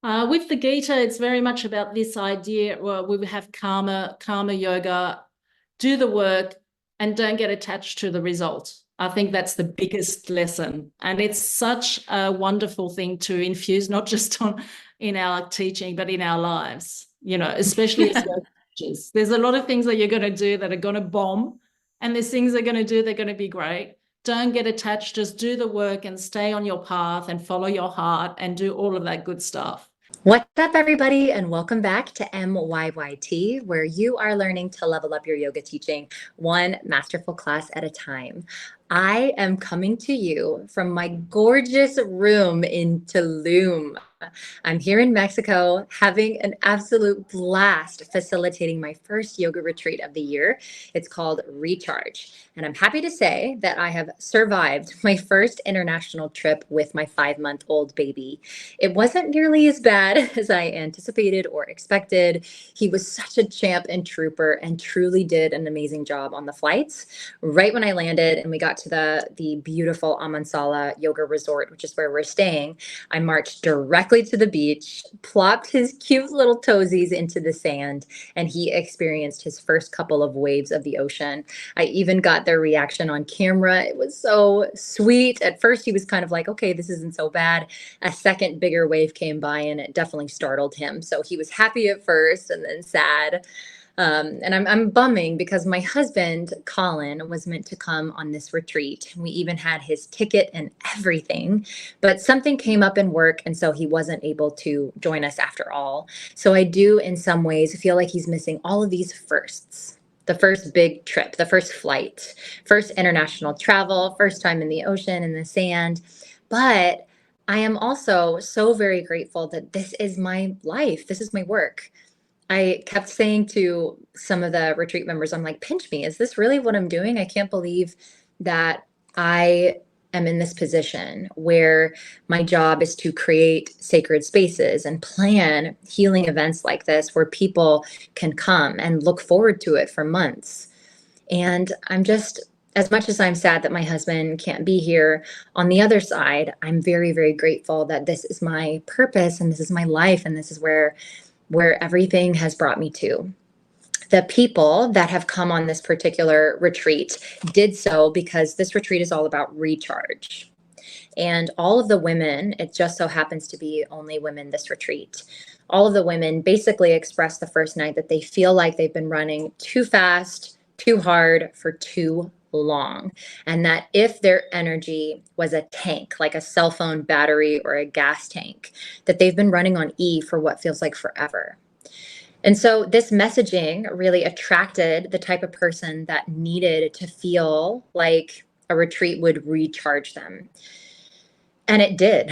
With the Gita, it's very much about this idea. Well, we have karma yoga, do the work and don't get attached to the result. I think that's the biggest lesson. And it's such a wonderful thing to infuse, not just in our teaching, but in our lives, especially as yoga teachers. There's a lot of things that you're going to do that are going to bomb, and there's things they're going to do, they're going to be great. Don't get attached, just do the work and stay on your path and follow your heart and do all of that good stuff. What's up, everybody, and welcome back to MYYT, where you are learning to level up your yoga teaching one masterful class at a time. I am coming to you from my gorgeous room in Tulum. I'm here in Mexico having an absolute blast facilitating my first yoga retreat of the year. It's called Recharge. And I'm happy to say that I have survived my first international trip with my 5-month-old baby. It wasn't nearly as bad as I anticipated or expected. He was such a champ and trooper and truly did an amazing job on the flights. Right when I landed and we got to the beautiful Amansala Yoga Resort, which is where we're staying, I marched directly to the beach, plopped his cute little toesies into the sand, and he experienced his first couple of waves of the ocean. I even got their reaction on camera. It was so sweet. At first, he was kind of like, okay, this isn't so bad. A second bigger wave came by and it definitely startled him. So he was happy at first and then sad. And I'm bumming because my husband, Colin, was meant to come on this retreat. We even had his ticket and everything, but something came up in work, and so he wasn't able to join us after all. So I do, in some ways, feel like he's missing all of these firsts. The first big trip, the first flight, first international travel, first time in the ocean, in the sand. But I am also so very grateful that this is my life. This is my work. I kept saying to some of the retreat members, I'm like, pinch me. Is this really what I'm doing? I can't believe that I am in this position where my job is to create sacred spaces and plan healing events like this where people can come and look forward to it for months. And I'm just, as much as I'm sad that my husband can't be here, on the other side, I'm very, very grateful that this is my purpose and this is my life and this is where everything has brought me to. The people that have come on this particular retreat did so because this retreat is all about recharge. And all of the women, it just so happens to be only women this retreat, all of the women basically expressed the first night that they feel like they've been running too fast, too hard for too long. And that if their energy was a tank, like a cell phone battery or a gas tank, that they've been running on E for what feels like forever. And so this messaging really attracted the type of person that needed to feel like a retreat would recharge them. And it did.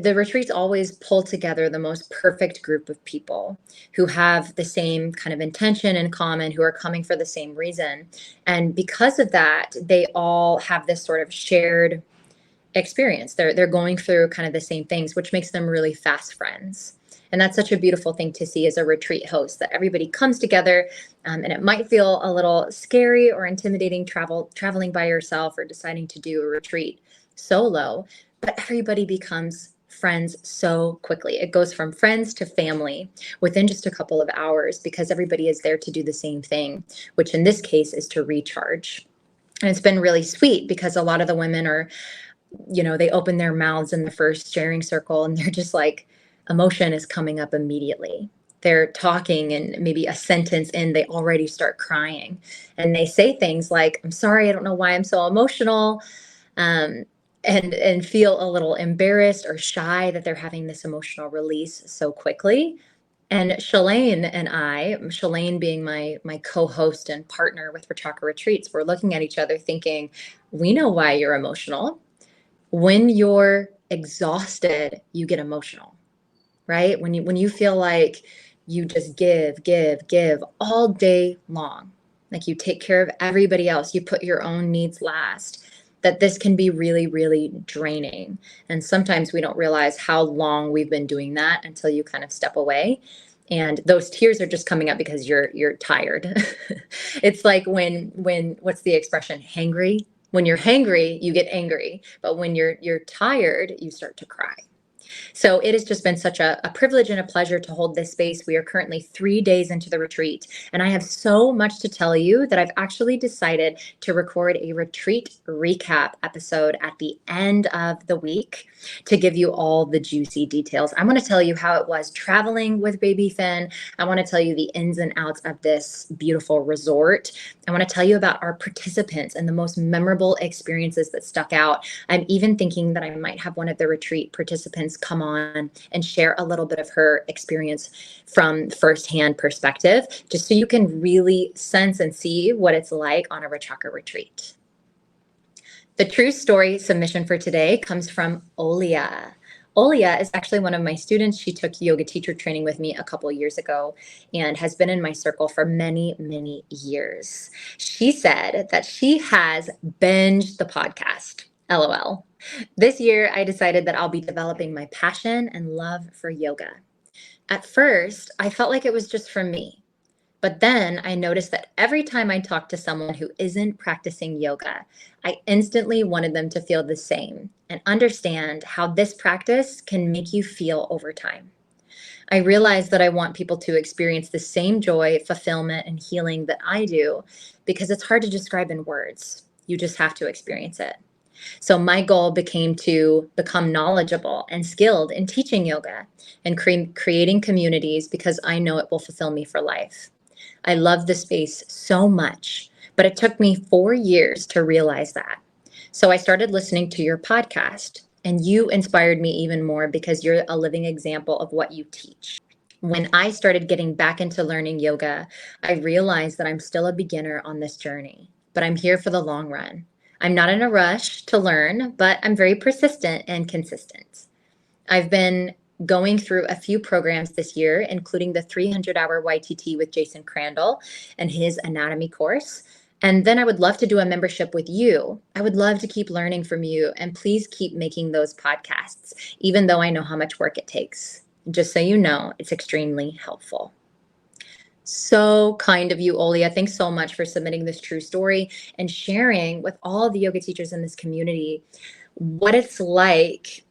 The retreats always pull together the most perfect group of people who have the same kind of intention in common, who are coming for the same reason. And because of that, they all have this sort of shared experience. They're going through kind of the same things, which makes them really fast friends. And that's such a beautiful thing to see as a retreat host, that everybody comes together, and it might feel a little scary or intimidating traveling by yourself or deciding to do a retreat solo, but everybody becomes friends so quickly. It goes from friends to family within just a couple of hours because everybody is there to do the same thing, which in this case is to recharge. And it's been really sweet because a lot of the women are, they open their mouths in the first sharing circle and they're just like, emotion is coming up immediately. They're talking and maybe a sentence in, they already start crying. And they say things like, I'm sorry, I don't know why I'm so emotional. And feel a little embarrassed or shy that they're having this emotional release so quickly. And Shalane being my co-host and partner with Rachaka Retreats, we're looking at each other thinking, we know why you're emotional. When you're exhausted, you get emotional, right? When you feel like you just give all day long, like you take care of everybody else, you put your own needs last, that this can be really, really draining. And sometimes we don't realize how long we've been doing that until you kind of step away. And those tears are just coming up because you're tired. It's like when what's the expression? Hangry. When you're hangry, you get angry. But when you're tired, you start to cry. So it has just been such a privilege and a pleasure to hold this space. We are currently 3 days into the retreat, and I have so much to tell you that I've actually decided to record a retreat recap episode at the end of the week to give you all the juicy details. I want to tell you how it was traveling with baby Finn. I want to tell you the ins and outs of this beautiful resort. I want to tell you about our participants and the most memorable experiences that stuck out. I'm even thinking that I might have one of the retreat participants come on and share a little bit of her experience from firsthand perspective, just so you can really sense and see what it's like on a Rachaka retreat. The true story submission for today comes from Olia. Olia is actually one of my students. She took yoga teacher training with me a couple years ago and has been in my circle for many, many years. She said that she has binged the podcast. LOL. This year, I decided that I'll be developing my passion and love for yoga. At first, I felt like it was just for me. But then I noticed that every time I talk to someone who isn't practicing yoga, I instantly wanted them to feel the same and understand how this practice can make you feel over time. I realized that I want people to experience the same joy, fulfillment, and healing that I do because it's hard to describe in words. You just have to experience it. So my goal became to become knowledgeable and skilled in teaching yoga and creating communities because I know it will fulfill me for life. I love the space so much, but it took me 4 years to realize that. So I started listening to your podcast, and you inspired me even more because you're a living example of what you teach. When I started getting back into learning yoga, I realized that I'm still a beginner on this journey, but I'm here for the long run. I'm not in a rush to learn, but I'm very persistent and consistent. I've been going through a few programs this year, including the 300-hour YTT with Jason Crandall and his anatomy course. And then I would love to do a membership with you. I would love to keep learning from you, and please keep making those podcasts, even though I know how much work it takes. Just so you know, it's extremely helpful. So kind of you, Olia. Thanks so much for submitting this true story and sharing with all the yoga teachers in this community what it's like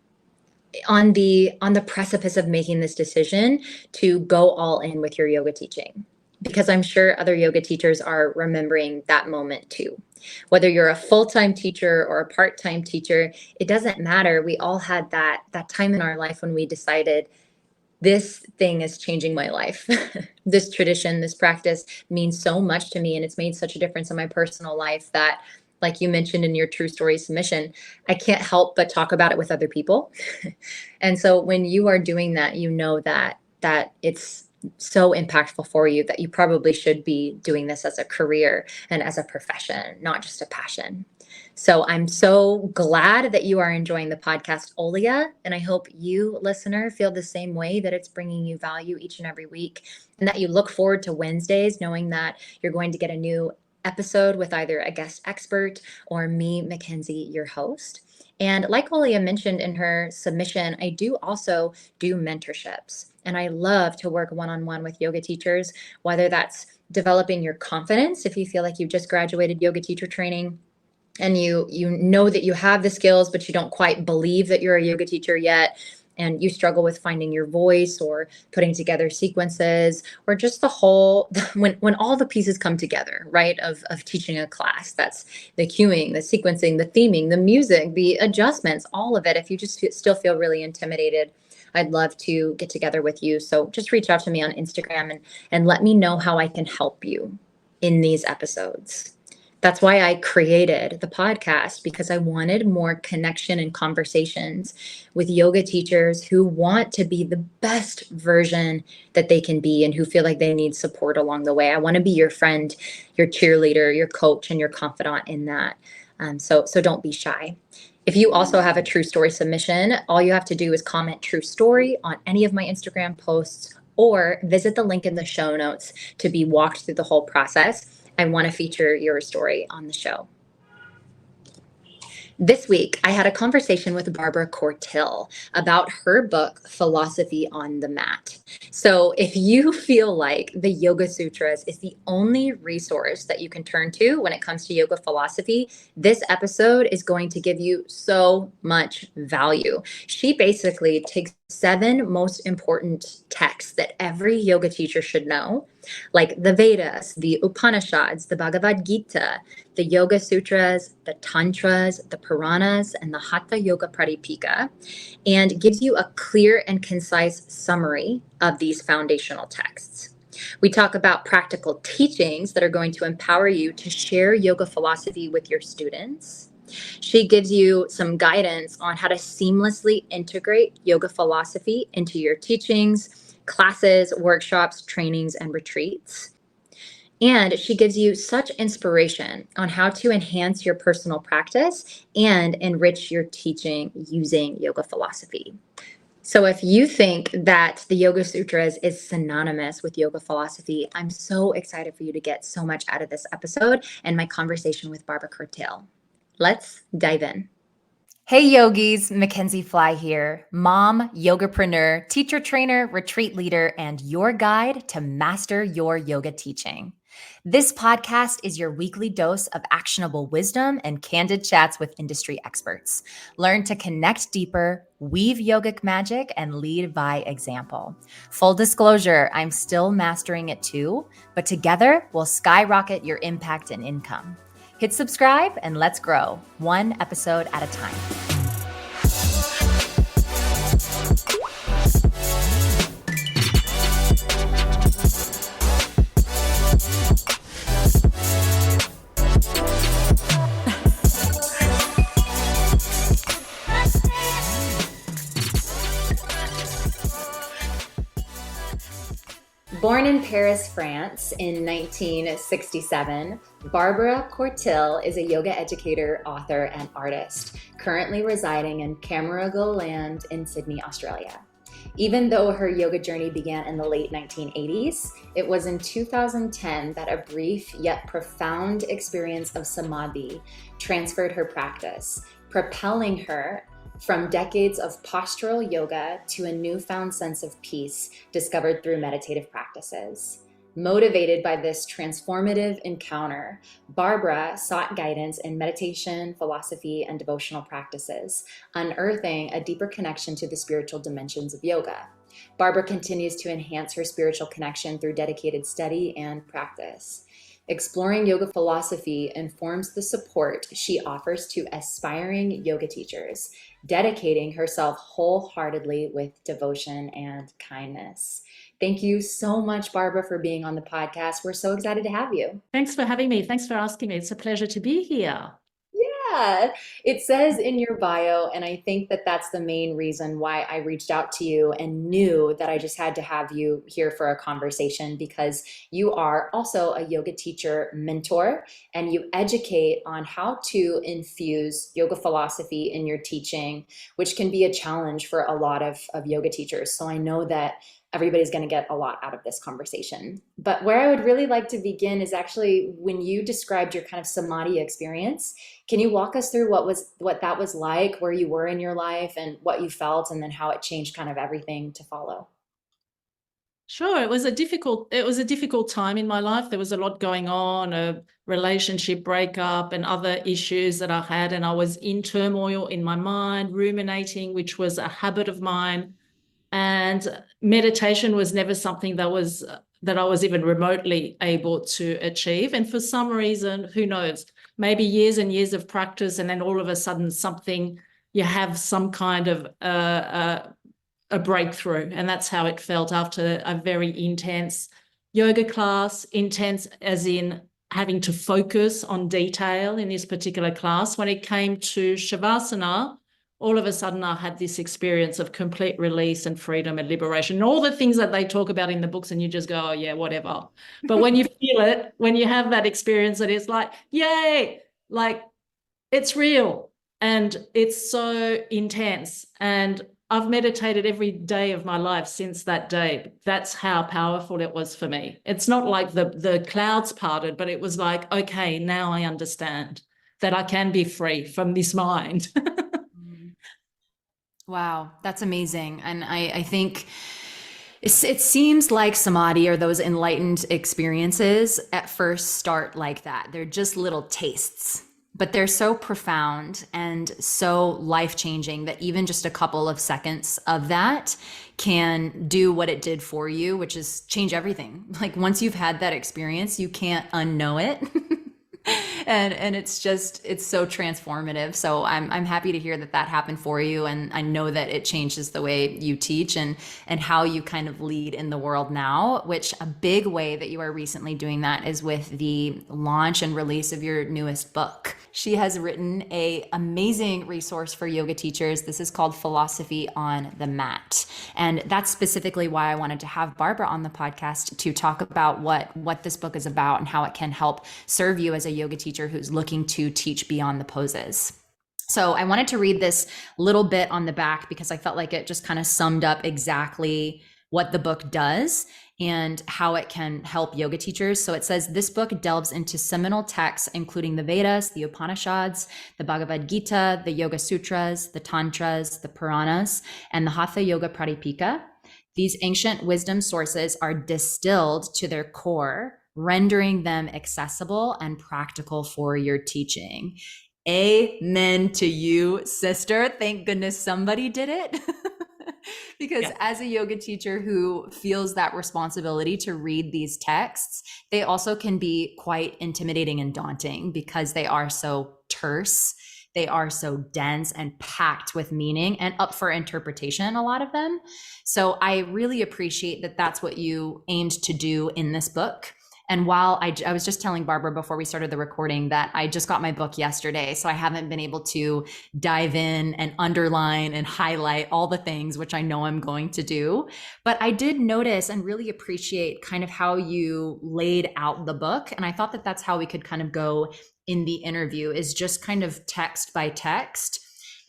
on the precipice of making this decision to go all in with your yoga teaching, because I'm sure other yoga teachers are remembering that moment too. Whether you're a full-time teacher or a part-time teacher, it doesn't matter. We all had that time in our life when we decided, this thing is changing my life. This tradition, this practice means so much to me, and it's made such a difference in my personal life that, like you mentioned in your true story submission, I can't help but talk about it with other people. And so when you are doing that, you know that it's so impactful for you that you probably should be doing this as a career and as a profession, not just a passion. So I'm so glad that you are enjoying the podcast, Olia, and I hope you, listener, feel the same way, that it's bringing you value each and every week, and that you look forward to Wednesdays knowing that you're going to get a new episode with either a guest expert or me, Mackenzie, your host. And like Olia mentioned in her submission, I do also do mentorships, and I love to work one-on-one with yoga teachers, whether that's developing your confidence if you feel like you've just graduated yoga teacher training and you know that you have the skills, but you don't quite believe that you're a yoga teacher yet, and you struggle with finding your voice or putting together sequences, or just the whole, when all the pieces come together, right, of teaching a class. That's the cueing, the sequencing, the theming, the music, the adjustments, all of it. If you just still feel really intimidated, I'd love to get together with you. So just reach out to me on Instagram and let me know how I can help you in these episodes. That's why I created the podcast, because I wanted more connection and conversations with yoga teachers who want to be the best version that they can be and who feel like they need support along the way. I want to be your friend, your cheerleader, your coach, and your confidant in that. So don't be shy. If you also have a true story submission, all you have to do is comment true story on any of my Instagram posts or visit the link in the show notes to be walked through the whole process. I want to feature your story on the show. This week, I had a conversation with Barbara Courtille about her book, Philosophy on the Mat. So, if you feel like the Yoga Sutras is the only resource that you can turn to when it comes to yoga philosophy, this episode is going to give you so much value. She basically takes 7 most important texts that every yoga teacher should know, like the Vedas, the Upanishads, the Bhagavad Gita, the Yoga Sutras, the Tantras, the Puranas, and the Hatha Yoga Pradipika, and gives you a clear and concise summary of these foundational texts. We talk about practical teachings that are going to empower you to share yoga philosophy with your students. She gives you some guidance on how to seamlessly integrate yoga philosophy into your teachings, classes, workshops, trainings, and retreats. And she gives you such inspiration on how to enhance your personal practice and enrich your teaching using yoga philosophy. So if you think that the Yoga Sutras is synonymous with yoga philosophy, I'm so excited for you to get so much out of this episode and my conversation with Barbara Courtille. Let's dive in. Hey yogis, Mackenzie Fly here, mom, yogapreneur, teacher trainer, retreat leader, and your guide to master your yoga teaching. This podcast is your weekly dose of actionable wisdom and candid chats with industry experts. Learn to connect deeper, weave yogic magic, and lead by example. Full disclosure, I'm still mastering it too, but together we'll skyrocket your impact and income. Hit subscribe and let's grow, one episode at a time. Born in Paris, France in 1967, Barbara Courtille is a yoga educator, author, and artist, currently residing in Camaragal in Sydney, Australia. Even though her yoga journey began in the late 1980s, it was in 2010 that a brief yet profound experience of samadhi transferred her practice, propelling her from decades of postural yoga to a newfound sense of peace discovered through meditative practices. Motivated by this transformative encounter, Barbara sought guidance in meditation, philosophy, and devotional practices, unearthing a deeper connection to the spiritual dimensions of yoga. Barbara continues to enhance her spiritual connection through dedicated study and practice. Exploring yoga philosophy informs the support she offers to aspiring yoga teachers, dedicating herself wholeheartedly with devotion and kindness. Thank you so much, Barbara, for being on the podcast. We're so excited to have you. Thanks for having me. Thanks for asking me. It's a pleasure to be here. Yeah, it says in your bio, and I think that that's the main reason why I reached out to you and knew that I just had to have you here for a conversation, because you are also a yoga teacher mentor and you educate on how to infuse yoga philosophy in your teaching, which can be a challenge for a lot of yoga teachers. So I know that everybody's going to get a lot out of this conversation. But where I would really like to begin is actually when you described your kind of samadhi experience. Can you walk us through what that was like, where you were in your life and what you felt, and then how it changed kind of everything to follow? Sure, it was a difficult time in my life. There was a lot going on, a relationship breakup and other issues that I had, and I was in turmoil in my mind, ruminating, which was a habit of mine. And meditation was never something that I was even remotely able to achieve. And for some reason, who knows, maybe years and years of practice, and then all of a sudden you have some kind of a breakthrough. And that's how it felt after a very intense yoga class, intense as in having to focus on detail in this particular class. When it came to Shavasana, all of a sudden I had this experience of complete release and freedom and liberation, and all the things that they talk about in the books, and you just go, oh yeah, whatever. But when you feel it, when you have that experience, it is like, yay, like it's real and it's so intense. And I've meditated every day of my life since that day. That's how powerful it was for me. It's not like the clouds parted, but it was like, okay, now I understand. that I can be free from this mind. Wow, that's amazing. And I think it seems like samadhi or those enlightened experiences at first start like that. They're just little tastes, but they're so profound and so life-changing that even just a couple of seconds of that can do what it did for you, which is change everything. Like once you've had that experience, you can't unknow it. And it's so transformative. So I'm happy to hear that happened for you. And I know that it changes the way you teach and how you kind of lead in the world now, which a big way that you are recently doing that is with the launch and release of your newest book. She has written an amazing resource for yoga teachers. This is called Philosophy on the Mat. And that's specifically why I wanted to have Barbara on the podcast to talk about what this book is about and how it can help serve you as a yoga teacher who's looking to teach beyond the poses. So I wanted to read this little bit on the back because I felt like it just kind of summed up exactly what the book does and how it can help yoga teachers. So it says, this book delves into seminal texts, including the Vedas, the Upanishads, the Bhagavad Gita, the Yoga Sutras, the Tantras, the Puranas, and the Hatha Yoga Pradipika. These ancient wisdom sources are distilled to their core, rendering them accessible and practical for your teaching. Amen to you, sister. Thank goodness somebody did it. Because as a yoga teacher who feels that responsibility to read these texts, they also can be quite intimidating and daunting because they are so terse. They are so dense and packed with meaning and up for interpretation, a lot of them. So I really appreciate that that's what you aimed to do in this book. And while I was just telling Barbara before we started the recording that I just got my book yesterday, so I haven't been able to dive in and underline and highlight all the things, which I know I'm going to do. But I did notice and really appreciate kind of how you laid out the book. And I thought that that's how we could kind of go in the interview, is just kind of text by text.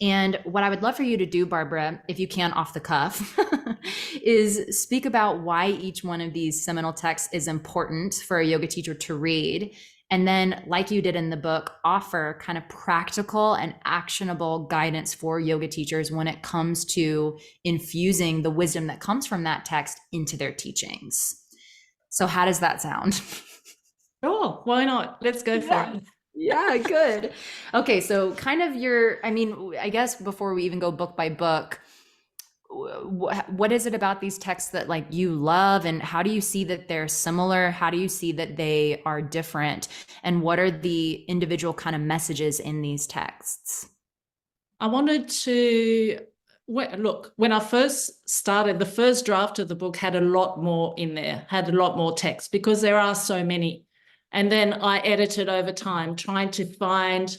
And what I would love for you to do, Barbara, if you can off the cuff, is speak about why each one of these seminal texts is important for a yoga teacher to read. And then, like you did in the book, offer kind of practical and actionable guidance for yoga teachers when it comes to infusing the wisdom that comes from that text into their teachings. So how does that sound? Sure, why not? Let's go for it. Yeah, good. Okay, so kind of I guess before we even go book by book, what is it about these texts that like you love, and how do you see that they're similar? How do you see that they are different? And what are the individual kind of messages in these texts? I wanted to look, when I first started, the first draft of the book had a lot more in there, had a lot more text because there are so many. And then I edited over time, trying to find,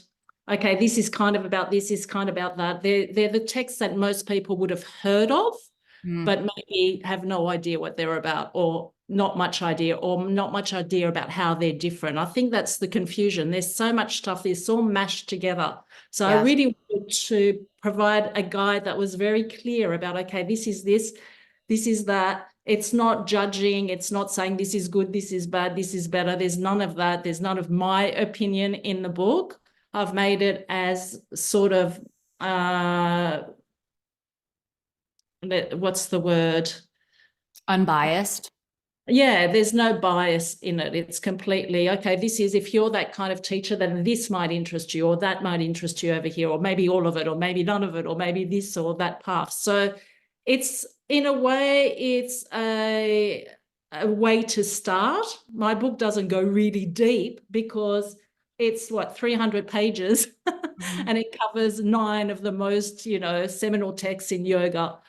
okay, this is kind of about this, is kind of about that. They're the texts that most people would have heard of, but maybe have no idea what they're about, or not much idea about how they're different. I think that's the confusion. There's so much stuff, it's all mashed together. So I really wanted to provide a guide that was very clear about, okay, this is this is that. It's not judging. It's not saying this is good, this is bad, this is better. There's none of that. There's none of my opinion in the book. I've made it as sort of, what's the word? Unbiased. Yeah, there's no bias in it. It's completely, okay, this is, if you're that kind of teacher, then this might interest you, or that might interest you over here, or maybe all of it, or maybe none of it, or maybe this or that path. So it's, in a way, it's a way to start. My book doesn't go really deep because it's 300 pages and it covers 9 of the most, seminal texts in yoga,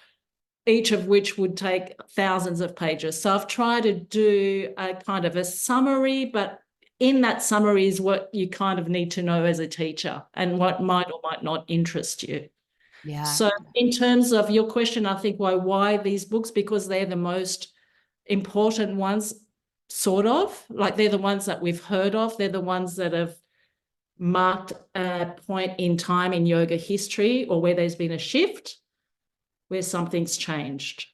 each of which would take thousands of pages. So I've tried to do a kind of a summary, but in that summary is what you kind of need to know as a teacher and what might or might not interest you. Yeah. So in terms of your question, I think why these books? Because they're the most important ones, sort of, like they're the ones that we've heard of. They're the ones that have marked a point in time in yoga history, or where there's been a shift, where something's changed.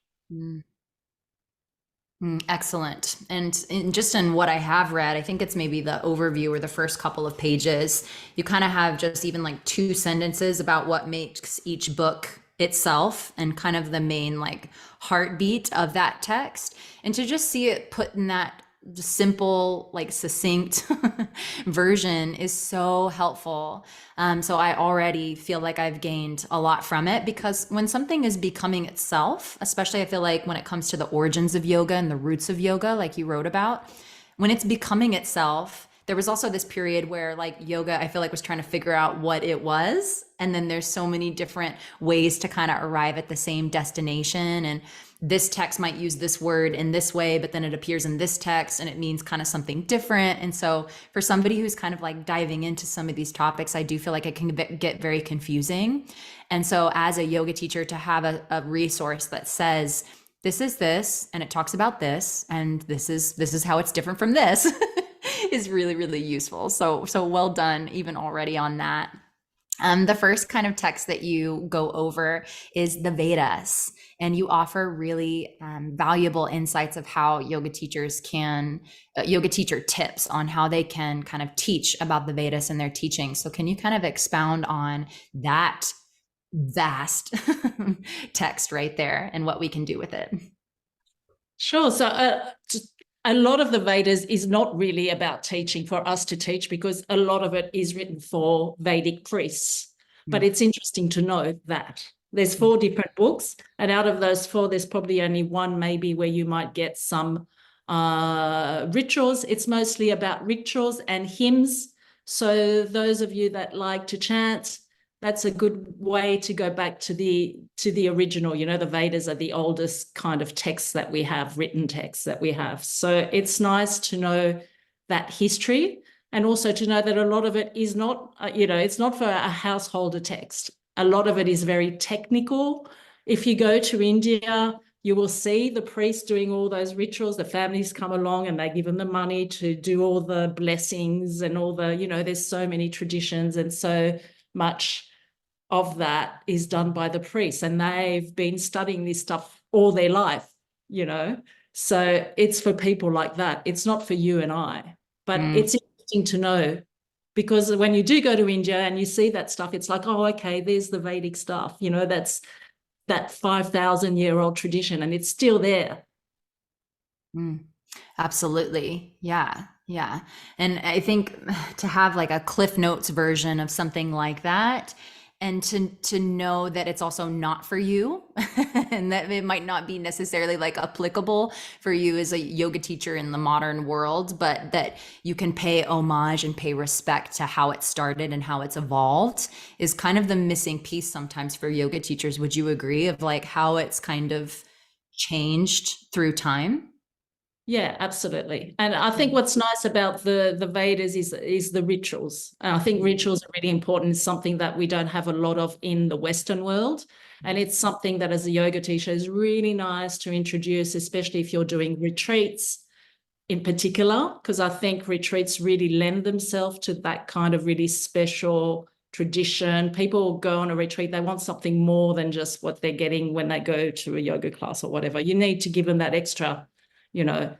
Excellent. And just in what I have read, I think it's maybe the overview or the first couple of pages, you kind of have just even like two sentences about what makes each book itself and kind of the main like heartbeat of that text. And to just see it put in that simple, like succinct version is so helpful. So I already feel like I've gained a lot from it, because when something is becoming itself, especially I feel like when it comes to the origins of yoga and the roots of yoga, like you wrote about, when it's becoming itself, there was also this period where like yoga, I feel like was trying to figure out what it was. And then there's so many different ways to kind of arrive at the same destination. And this text might use this word in this way, but then it appears in this text and it means kind of something different. And so for somebody who's kind of like diving into some of these topics, I do feel like it can get very confusing. And so as a yoga teacher, to have a resource that says, this is this, and it talks about this, and this is how it's different from this is really, really useful. So well done even already on that. The first kind of text that you go over is the Vedas, and you offer really valuable insights of how yoga teachers can, yoga teacher tips on how they can kind of teach about the Vedas in their teaching. So can you kind of expound on that vast text right there and what we can do with it? Sure. So a lot of the Vedas is not really about teaching for us to teach, because a lot of it is written for Vedic priests. But it's interesting to know that there's 4 different books, and out of those 4, there's probably only one maybe where you might get some rituals. It's mostly about rituals and hymns. So those of you that like to chant, that's a good way to go back to the original. You know, the Vedas are the oldest kind of texts that we have, written texts that we have. So it's nice to know that history, and also to know that a lot of it is not, it's not for a householder text. A lot of it is very technical. If you go to India, you will see the priests doing all those rituals. The families come along and they give them the money to do all the blessings and all the, there's so many traditions, and so much of that is done by the priests, and they've been studying this stuff all their life, so it's for people like that. It's not for you and I, but it's interesting to know, because when you do go to India and you see that stuff, it's like, oh, okay, there's the Vedic stuff, that's that 5,000-year-old tradition, and it's still there. Absolutely. Yeah. And I think to have like a Cliff Notes version of something like that, and to know that it's also not for you and that it might not be necessarily like applicable for you as a yoga teacher in the modern world, but that you can pay homage and pay respect to how it started and how it's evolved, is kind of the missing piece sometimes for yoga teachers. Would you agree, of like how it's kind of changed through time? Yeah, absolutely. And I think what's nice about the Vedas is the rituals. I think rituals are really important. It's something that we don't have a lot of in the Western world. And it's something that as a yoga teacher is really nice to introduce, especially if you're doing retreats in particular, because I think retreats really lend themselves to that kind of really special tradition. People go on a retreat, they want something more than just what they're getting when they go to a yoga class or whatever. You need to give them that extra,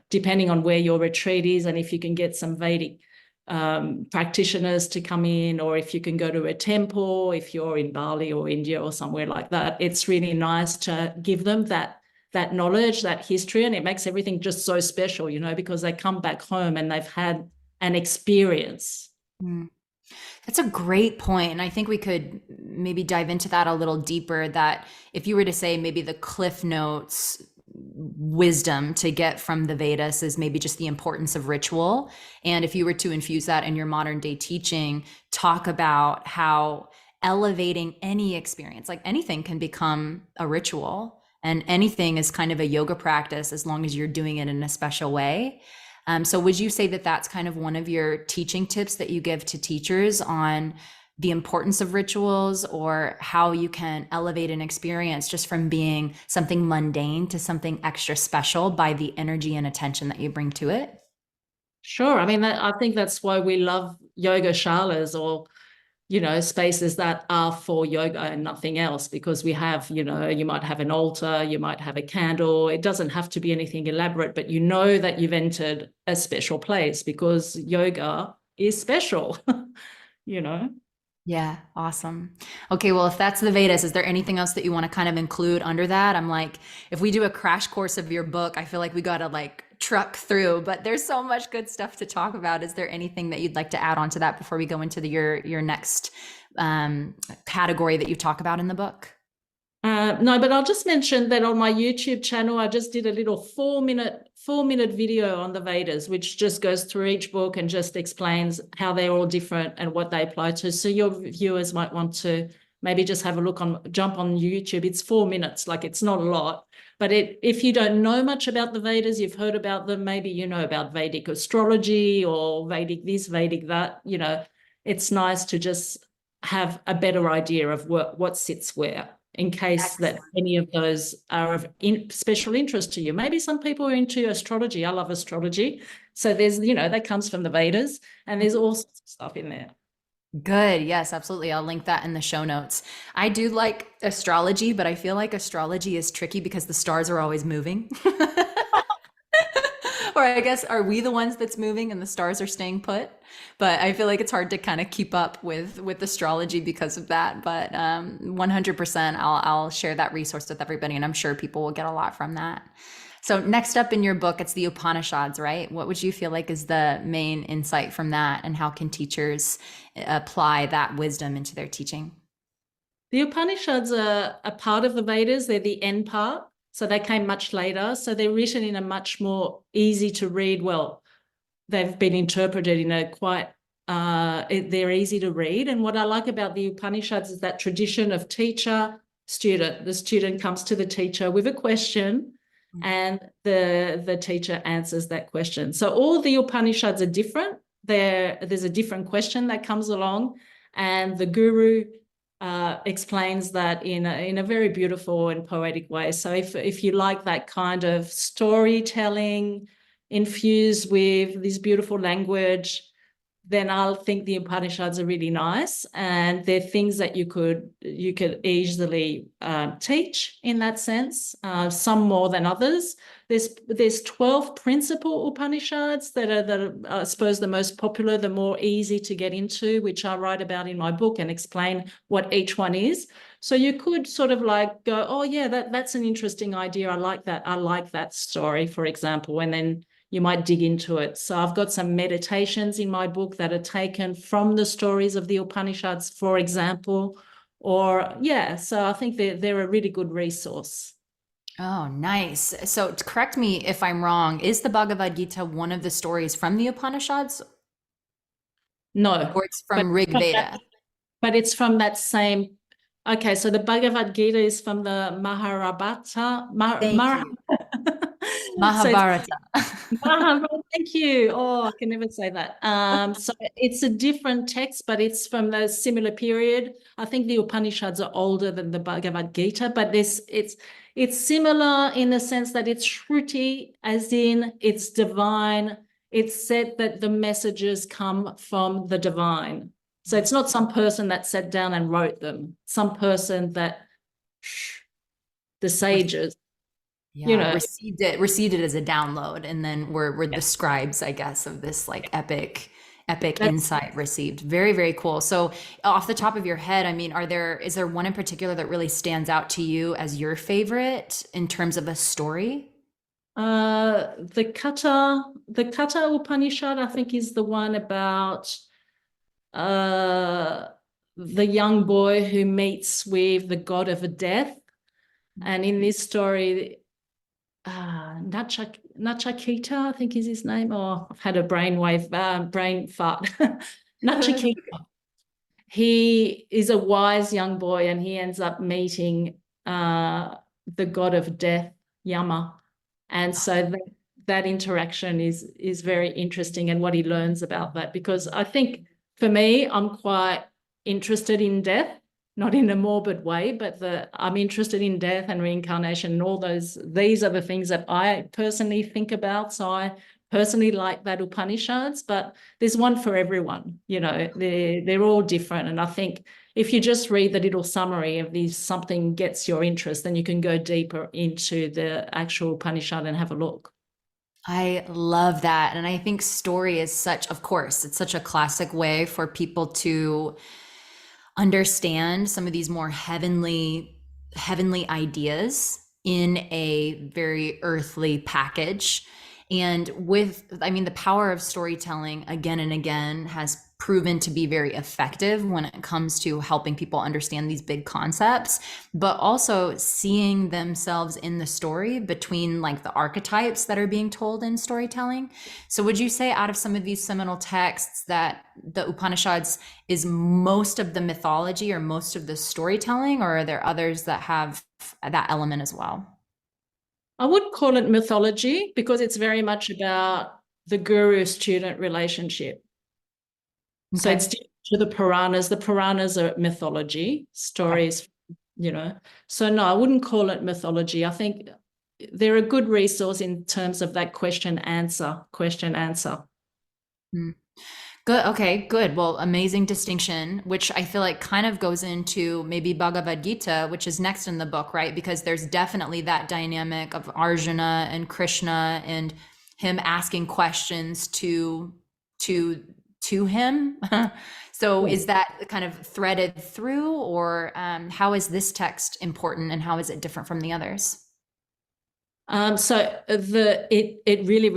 depending on where your retreat is, and if you can get some Vedic practitioners to come in, or if you can go to a temple, if you're in Bali or India or somewhere like that, it's really nice to give them that knowledge, that history, and it makes everything just so special, because they come back home and they've had an experience. That's a great point. And I think we could maybe dive into that a little deeper, that if you were to say maybe the Cliff Notes wisdom to get from the Vedas is maybe just the importance of ritual. And if you were to infuse that in your modern day teaching, talk about how elevating any experience, like anything, can become a ritual, and anything is kind of a yoga practice as long as you're doing it in a special way. So would you say that that's kind of one of your teaching tips that you give to teachers on the importance of rituals, or how you can elevate an experience just from being something mundane to something extra special by the energy and attention that you bring to it? Sure. I mean, I think that's why we love yoga shalas, or spaces that are for yoga and nothing else, because we have, you might have an altar, you might have a candle. It doesn't have to be anything elaborate, but that you've entered a special place because yoga is special, Yeah, awesome. Okay, well, if that's the Vedas, is there anything else that you want to kind of include under that? I'm like, if we do a crash course of your book, I feel like we got to like truck through, but there's so much good stuff to talk about. Is there anything that you'd like to add on to that before we go into your next category that you talk about in the book? No, but I'll just mention that on my YouTube channel, I just did a little 4-minute video on the Vedas, which just goes through each book and just explains how they're all different and what they apply to. So your viewers might want to maybe just have a jump on YouTube. It's 4 minutes, like it's not a lot. But if you don't know much about the Vedas, you've heard about them, maybe you know about Vedic astrology or Vedic this, Vedic that, it's nice to just have a better idea of what sits where, in case that any of those are of special interest to you. Maybe some people are into astrology. I love astrology. So there's, that comes from the Vedas, and there's all sorts of stuff in there. Good. Yes, absolutely. I'll link that in the show notes. I do like astrology, but I feel like astrology is tricky because the stars are always moving. Or I guess, are we the ones that's moving and the stars are staying put? But I feel like it's hard to kind of keep up with astrology because of that. But 100%, I'll share that resource with everybody, and I'm sure people will get a lot from that. So next up in your book, it's the Upanishads, right? What would you feel like is the main insight from that, and how can teachers apply that wisdom into their teaching? The Upanishads are a part of the Vedas. They're the end part. So they came much later. So they're written in a much more easy to read. Well, they've been interpreted in a quite, they're easy to read. And what I like about the Upanishads is that tradition of teacher, student. The student comes to the teacher with a question, and the teacher answers that question. So all the Upanishads are different. There's a different question that comes along, and the guru explains that in a very beautiful and poetic way. So if you like that kind of storytelling infused with this beautiful language, then I'll think the Upanishads are really nice, and they're things that you could easily teach in that sense. Some more than others. There's 12 principal Upanishads that are I suppose the most popular, the more easy to get into, which I write about in my book and explain what each one is. So you could sort of like go, oh yeah, that's an interesting idea. I like that story, for example, and then you might dig into it. So I've got some meditations in my book that are taken from the stories of the Upanishads, for example, so I think they're a really good resource. Oh, nice. So correct me if I'm wrong. Is the Bhagavad Gita one of the stories from the Upanishads? No. Or it's from Rig Veda? But it's from that same. Okay, so the Bhagavad Gita is from the Mahabharata. Mahabharata. Thank you. Oh, I can never say that. So it's a different text, but it's from the similar period. I think the Upanishads are older than the Bhagavad Gita, but it's similar in the sense that it's Shruti, as in it's divine. It's said that the messages come from the divine. So it's not some person that sat down and wrote them. Some person that the sages. Yeah, received it as a download, and then we're the scribes, I guess, of this like epic insight received. Very, very cool. So off the top of your head, I mean, is there one in particular that really stands out to you as your favorite in terms of a story? The Katha Upanishad, I think, is the one about the young boy who meets with the god of death. And in this story, Nachakita, I think is his name. Oh, I've had a brain fart. Nachakita. He is a wise young boy, and he ends up meeting the god of death, Yama. And so that interaction is very interesting, and what he learns about that, because I think for me, I'm quite interested in death. Not in a morbid way, but I'm interested in death and reincarnation and all those. These are the things that I personally think about. So I personally like that Upanishads, but there's one for everyone. You know, they're all different. And I think if you just read the little summary of these, something gets your interest, then you can go deeper into the actual Upanishad and have a look. I love that. And I think story is such, of course, it's such a classic way for people to understand some of these more heavenly ideas in a very earthly package. And with, I mean, the power of storytelling again and again has proven to be very effective when it comes to helping people understand these big concepts, but also seeing themselves in the story between like the archetypes that are being told in storytelling. So would you say out of some of these seminal texts that the Upanishads is most of the mythology or most of the storytelling, or are there others that have that element as well? I would call it mythology because it's very much about the guru-student relationship. Okay. So it's different to the Puranas. The Puranas are mythology, stories, you know. So no, I wouldn't call it mythology. I think they're a good resource in terms of that question answer. Good. Okay, good. Well, amazing distinction, which I feel like kind of goes into maybe Bhagavad Gita, which is next in the book, right? Because there's definitely that dynamic of Arjuna and Krishna and him asking questions to him. So is that kind of threaded through, or how is this text important and how is it different from the others? It really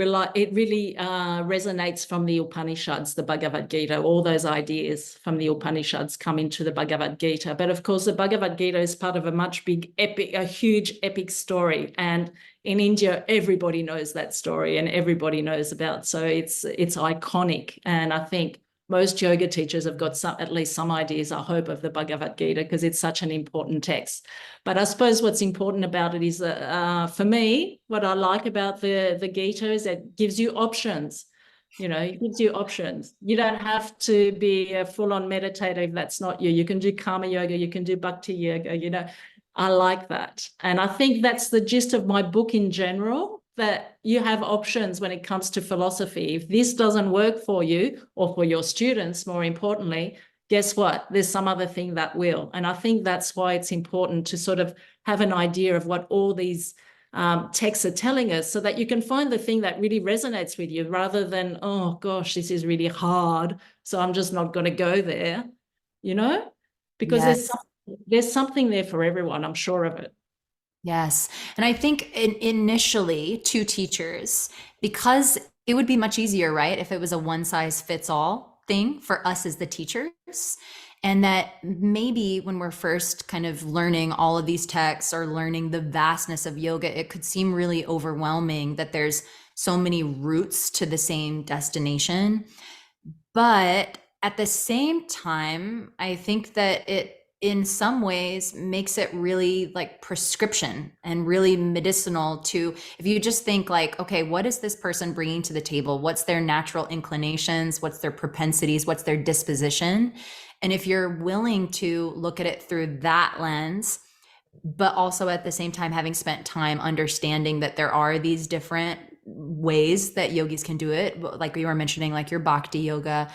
resonates from the Upanishads, the Bhagavad Gita. All those ideas from the Upanishads come into the Bhagavad Gita. But of course, the Bhagavad Gita is part of a huge epic story. And in India, everybody knows that story and everybody knows about. So it's iconic. And I think most yoga teachers have got at least some ideas, I hope, of the Bhagavad Gita because it's such an important text. But I suppose what's important about it is that for me, what I like about the Gita is it gives you options. You know, it gives you options. You don't have to be a full-on meditative. That's not you. You can do karma yoga. You can do bhakti yoga. You know, I like that. And I think that's the gist of my book in general, that you have options when it comes to philosophy. If this doesn't work for you or for your students, more importantly, guess what? There's some other thing that will. And I think that's why it's important to sort of have an idea of what all these texts are telling us so that you can find the thing that really resonates with you rather than, oh gosh, this is really hard, so I'm just not going to go there, you know, because there's something there for everyone. I'm sure of it. Yes. And I think initially to teachers, because it would be much easier, right, if it was a one size fits all thing for us as the teachers. And that maybe when we're first kind of learning all of these texts or learning the vastness of yoga, it could seem really overwhelming that there's so many routes to the same destination. But at the same time, I think that it in some ways makes it really like prescription and really medicinal to, if you just think like, okay, what is this person bringing to the table? What's their natural inclinations? What's their propensities? What's their disposition? And if you're willing to look at it through that lens, but also at the same time having spent time understanding that there are these different ways that yogis can do it, like we were mentioning, like your bhakti yoga,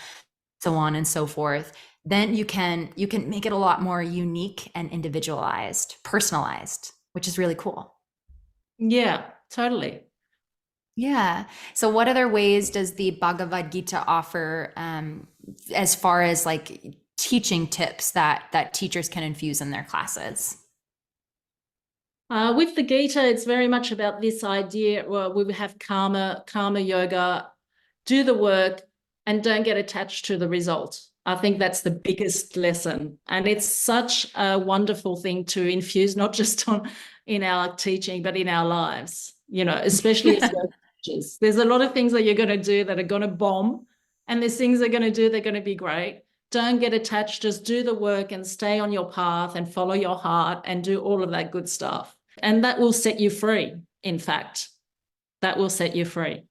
so on and so forth, then you can make it a lot more unique and individualized, personalized, which is really cool. Yeah, totally. Yeah. So what other ways does the Bhagavad Gita offer as far as like teaching tips that teachers can infuse in their classes? With the Gita, it's very much about this idea. Well, we have karma yoga, do the work and don't get attached to the result. I think that's the biggest lesson. And it's such a wonderful thing to infuse, not just in our teaching, but in our lives, you know, especially as yoga teachers. There's a lot of things that you're going to do that are going to bomb, and there's things they're going to do, they're going to be great. Don't get attached, just do the work and stay on your path and follow your heart and do all of that good stuff. And that will set you free, in fact. That will set you free.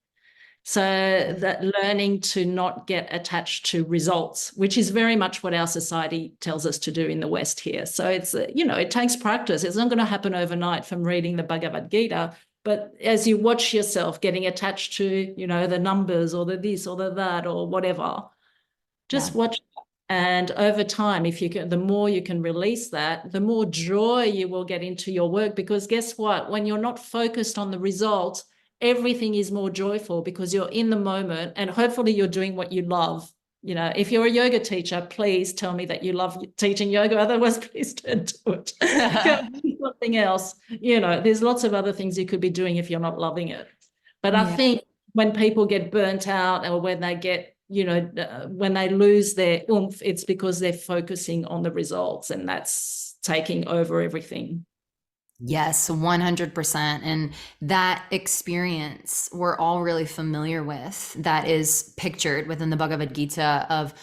So that learning to not get attached to results, which is very much what our society tells us to do in the West here. So it's, you know, it takes practice. It's not going to happen overnight from reading the Bhagavad Gita, But as you watch yourself getting attached to, the numbers or the this or the that or whatever, just watch. And over time, if you can, the more you can release that, the more joy you will get into your work. Because guess what? When you're not focused on the result, everything is more joyful because you're in the moment, and hopefully you're doing what you love. If you're a yoga teacher, please tell me that you love teaching yoga. Otherwise, please don't do it. Go do something else. There's lots of other things you could be doing if you're not loving it. But I think when people get burnt out, or when they get, when they lose their oomph, it's because they're focusing on the results, and that's taking over everything. Yes, 100%. And that experience we're all really familiar with, that is pictured within the Bhagavad Gita, of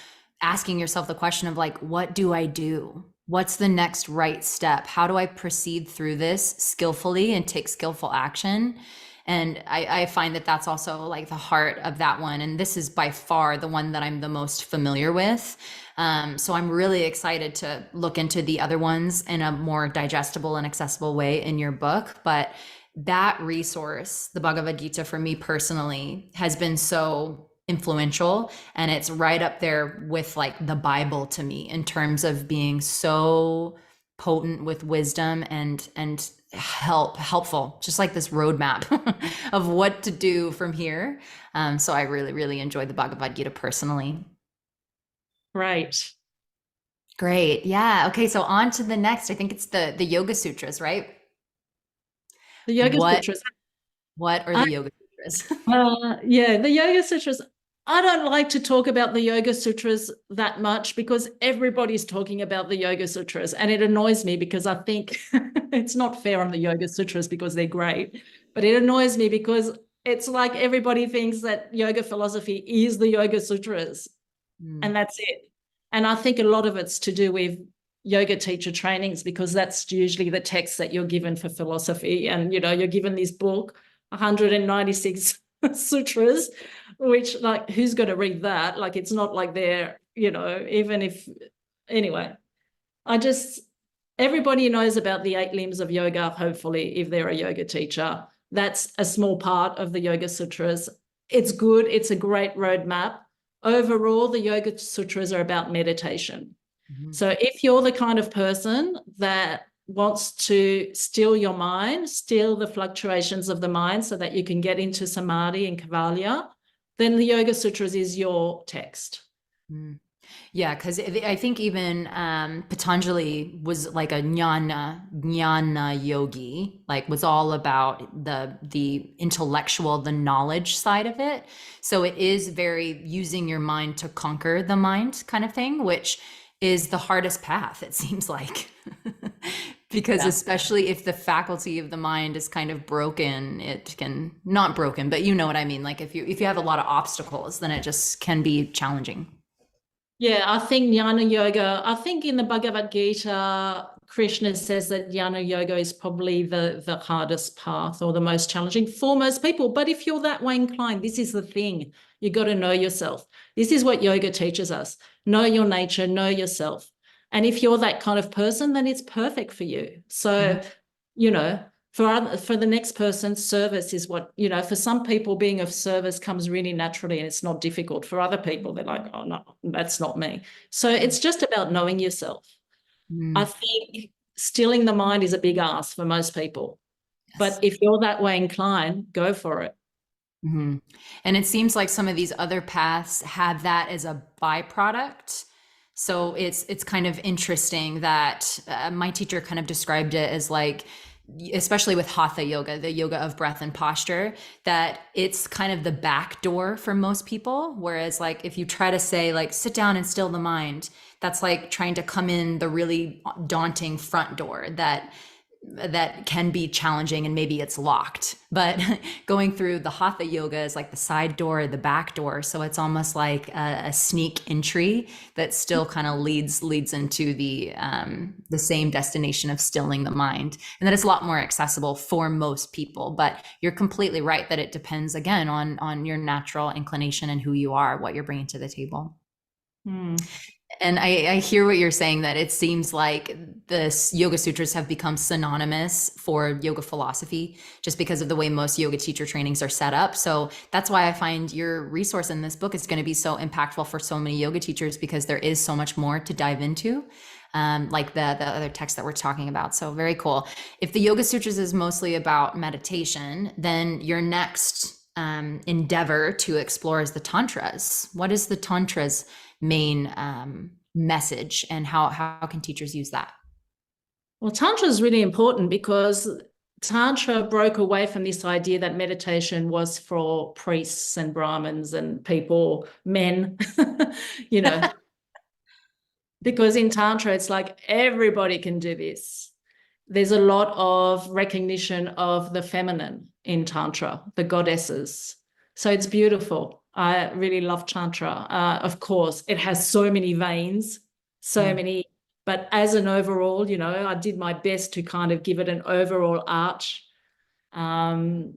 asking yourself the question of like, what do I do? What's the next right step? How do I proceed through this skillfully and take skillful action? And I find that that's also like the heart of that one. And this is by far the one that I'm the most familiar with. So I'm really excited to look into the other ones in a more digestible and accessible way in your book. But that resource, the Bhagavad Gita, for me personally, has been so influential. And it's right up there with like the Bible to me in terms of being so potent with wisdom and helpful, just like this roadmap of what to do from here. So I really, really enjoyed the Bhagavad Gita personally. Great. Yeah. Okay. So on to the next. I think it's the Yoga Sutras, right? The Yoga Sutras. What are the Yoga Sutras? The Yoga Sutras. I don't like to talk about the Yoga Sutras that much because everybody's talking about the Yoga Sutras, and it annoys me because I think it's not fair on the Yoga Sutras because they're great, but it annoys me because it's like everybody thinks that yoga philosophy is the Yoga Sutras, and that's it. And I think a lot of it's to do with yoga teacher trainings, because that's usually the text that you're given for philosophy, and you're given this book, 196 sutras, which, like, who's going to read that? Like, it's not like they're, even if, anyway, everybody knows about the 8 limbs of yoga, hopefully, if they're a yoga teacher. That's a small part of the Yoga Sutras. It's good. It's a great roadmap. Overall, the Yoga Sutras are about meditation. So if you're the kind of person that wants to still your mind, still the fluctuations of the mind so that you can get into samadhi and kaivalya, then the Yoga Sutras is your text. Yeah, because I think even Patanjali was like a jnana yogi, like was all about the intellectual, the knowledge side of it. So it is very using your mind to conquer the mind kind of thing, which is the hardest path, it seems like. Because especially if the faculty of the mind is kind of broken, it can, not broken, but you know what I mean? Like if you have a lot of obstacles, then it just can be challenging. Yeah, I think jnana yoga, I think in the Bhagavad Gita, Krishna says that jnana yoga is probably the hardest path, or the most challenging for most people. But if you're that way inclined, this is the thing. You got to know yourself. This is what yoga teaches us. Know your nature, know yourself. And if you're that kind of person, then it's perfect for you. So, for the next person, service is what, for some people, being of service comes really naturally and it's not difficult. For other people, they're like, oh, no, that's not me. So it's just about knowing yourself. I think stilling the mind is a big ask for most people. Yes. But if you're that way inclined, go for it. And it seems like some of these other paths have that as a byproduct. So it's kind of interesting that my teacher kind of described it as like, especially with Hatha yoga, the yoga of breath and posture, that it's kind of the back door for most people. Whereas like if you try to say like, sit down and still the mind, that's like trying to come in the really daunting front door that can be challenging, and maybe it's locked. But going through the Hatha yoga is like the side door, the back door. So it's almost like a sneak entry that still kind of leads into the same destination of stilling the mind, and that it's a lot more accessible for most people. But you're completely right that it depends again on your natural inclination and who you are, what you're bringing to the table. And I hear what you're saying, that it seems like the Yoga Sutras have become synonymous for yoga philosophy just because of the way most yoga teacher trainings are set up. So that's why I find your resource in this book is going to be so impactful for so many yoga teachers, because there is so much more to dive into, like the other text that we're talking about. So very cool. If the Yoga Sutras is mostly about meditation, then your next endeavor to explore is the Tantras. What is the Tantras main message, and how can teachers use that? Well, Tantra is really important because Tantra broke away from this idea that meditation was for priests and Brahmins and people, men, you know, because in Tantra, it's like everybody can do this. There's a lot of recognition of the feminine in Tantra, the goddesses. So it's beautiful. I really love Tantra. Of course, it has so many veins, so many, but as an overall, you know, I did my best to kind of give it an overall arch. The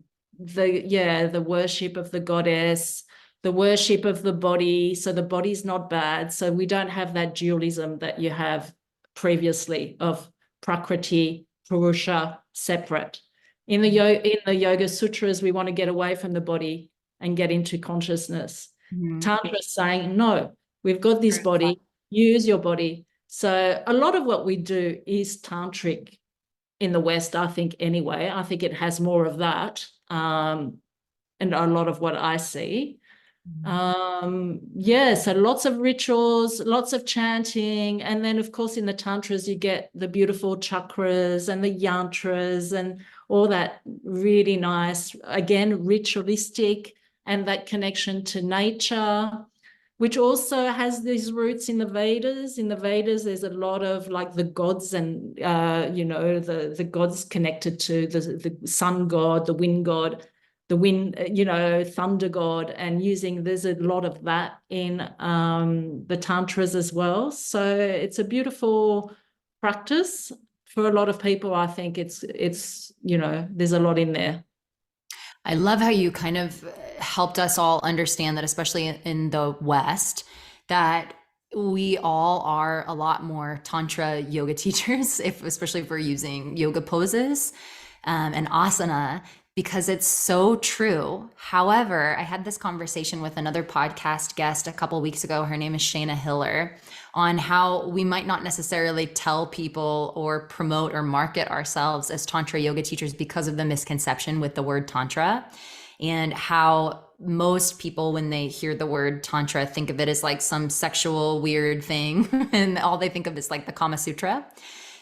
worship of the goddess, the worship of the body. So the body's not bad. So we don't have that dualism that you have previously of Prakriti, Purusha, separate. In the Yoga Sutras, we want to get away from the body and get into consciousness. Tantra is saying, no, we've got this body, use your body. So a lot of what we do is tantric in the West, I think, anyway. I think it has more of that, and a lot of what I see. So lots of rituals, lots of chanting, and then of course in the Tantras you get the beautiful chakras and the yantras and all that really nice, again, ritualistic, and that connection to nature, which also has these roots in the Vedas. In the Vedas, there's a lot of like the gods and, the gods connected to the sun god, the wind god, the wind, thunder god, and there's a lot of that in the Tantras as well. So it's a beautiful practice for a lot of people. I think it's there's a lot in there. I love how you kind of helped us all understand that, especially in the West, that we all are a lot more Tantra yoga teachers, especially if we're using yoga poses and asana, because it's so true. However, I had this conversation with another podcast guest a couple of weeks ago. Her name is Shayna Hiller, on how we might not necessarily tell people or promote or market ourselves as Tantra yoga teachers because of the misconception with the word Tantra, and how most people, when they hear the word Tantra, think of it as like some sexual weird thing, and all they think of is like the Kama Sutra.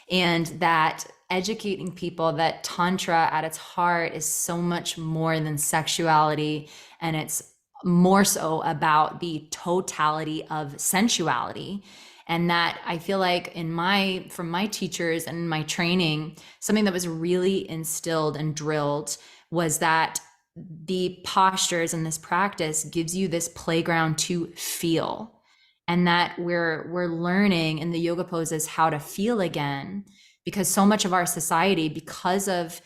And that educating people that Tantra at its heart is so much more than sexuality, and it's more so about the totality of sensuality. And that I feel like from my teachers and my training, something that was really instilled and drilled was that the postures in this practice gives you this playground to feel, and that we're learning in the yoga poses how to feel again, because so much of our society, because of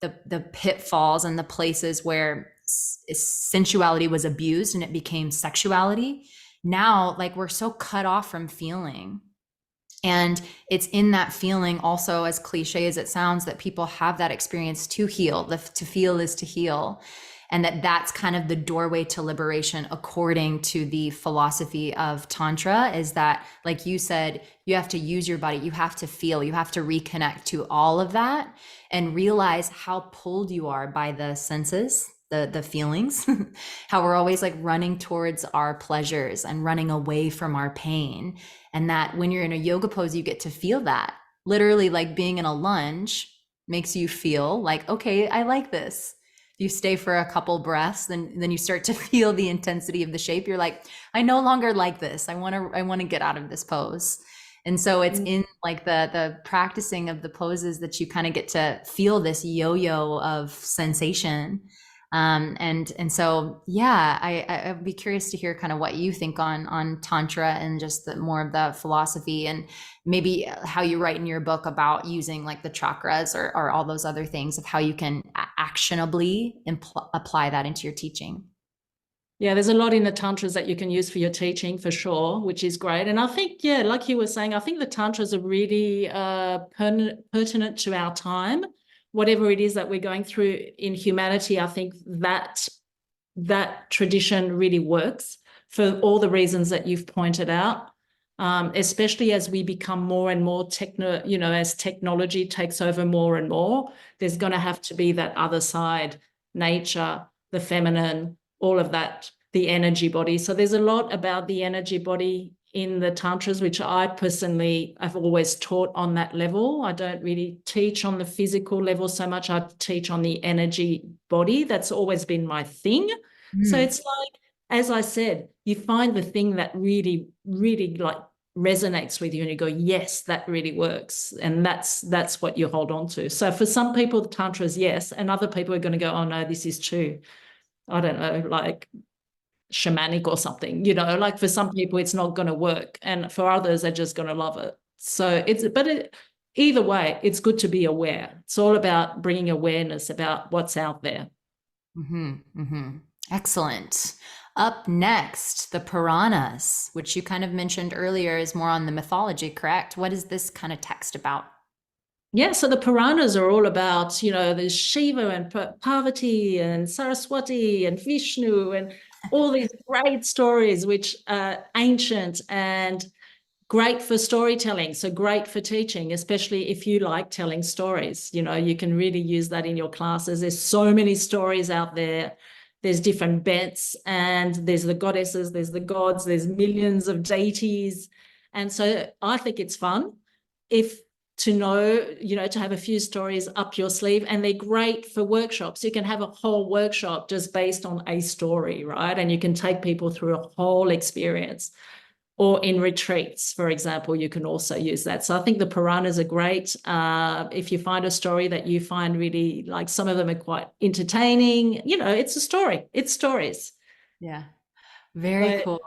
the pitfalls and the places where sensuality was abused and it became sexuality, now like we're so cut off from feeling. And it's in that feeling also, as cliche as it sounds, that people have that experience to heal. To feel is to heal. And that's kind of the doorway to liberation, according to the philosophy of Tantra, is that, like you said, you have to use your body, you have to feel, you have to reconnect to all of that and realize how pulled you are by the senses, the feelings, how we're always like running towards our pleasures and running away from our pain. And that when you're in a yoga pose, you get to feel that. Literally, like being in a lunge makes you feel like, okay, I like this. You stay for a couple breaths, then you start to feel the intensity of the shape. You're like, I no longer like this. I want to get out of this pose. And so it's in like the practicing of the poses that you kind of get to feel this yo-yo of sensation. And so, yeah, I'd be curious to hear kind of what you think on Tantra and just more of the philosophy, and maybe how you write in your book about using like the chakras or all those other things, of how you can actionably apply that into your teaching. Yeah, there's a lot in the Tantras that you can use for your teaching for sure, which is great. And I think, yeah, like you were saying, I think the Tantras are really pertinent to our time. Whatever it is that we're going through in humanity, I think that tradition really works for all the reasons that you've pointed out, especially as we become more and more as technology takes over more and more, there's going to have to be that other side, nature, the feminine, all of that, the energy body. So there's a lot about the energy body in the Tantras, which I personally have always taught on that level. I don't really teach on the physical level so much. I teach on the energy body. That's always been my thing. So it's like, as I said, you find the thing that really, really like resonates with you and you go, yes, that really works. And that's what you hold on to. So for some people, the Tantra is yes, and other people are going to go, oh no, this is too, I don't know, like shamanic or something, like for some people it's not going to work. And for others, they're just going to love it. So either way, it's good to be aware. It's all about bringing awareness about what's out there. Excellent. Up next, the Puranas, which you kind of mentioned earlier is more on the mythology, correct? What is this kind of text about? Yeah, so the Puranas are all about, there's Shiva and Parvati and Saraswati and Vishnu and all these great stories, which are ancient and great for storytelling. So great for teaching, especially if you like telling stories. You can really use that in your classes. There's so many stories out there. There's different bents, and there's the goddesses, there's the gods, there's millions of deities. And so I think it's fun to have a few stories up your sleeve, and they're great for workshops. You can have a whole workshop just based on a story, right? And you can take people through a whole experience. Or in retreats, for example, you can also use that. So I think the Puranas are great. If you find a story that you find really, like, some of them are quite entertaining, it's a story. It's stories. Yeah. Very cool.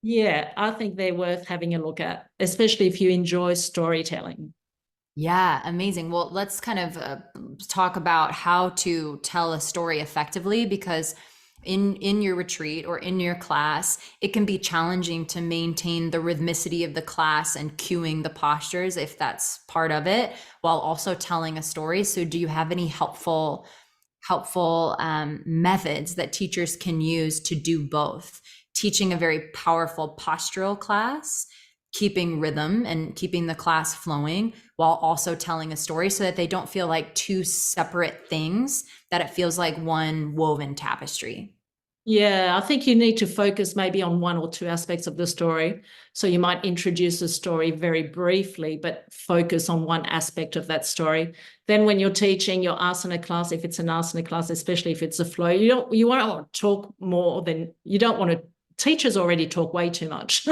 Yeah, I think they're worth having a look at, especially if you enjoy storytelling. Yeah, amazing. Well, let's kind of talk about how to tell a story effectively, because in your retreat or in your class, it can be challenging to maintain the rhythmicity of the class and cueing the postures, if that's part of it, while also telling a story. So do you have any helpful methods that teachers can use to do both? Teaching a very powerful postural class, keeping rhythm and keeping the class flowing, while also telling a story, so that they don't feel like two separate things, that it feels like one woven tapestry. Yeah, I think you need to focus maybe on one or two aspects of the story. So you might introduce a story very briefly, but focus on one aspect of that story. Then when you're teaching your asana class, if it's an asana class, especially if it's a flow, you want to talk more than, teachers already talk way too much.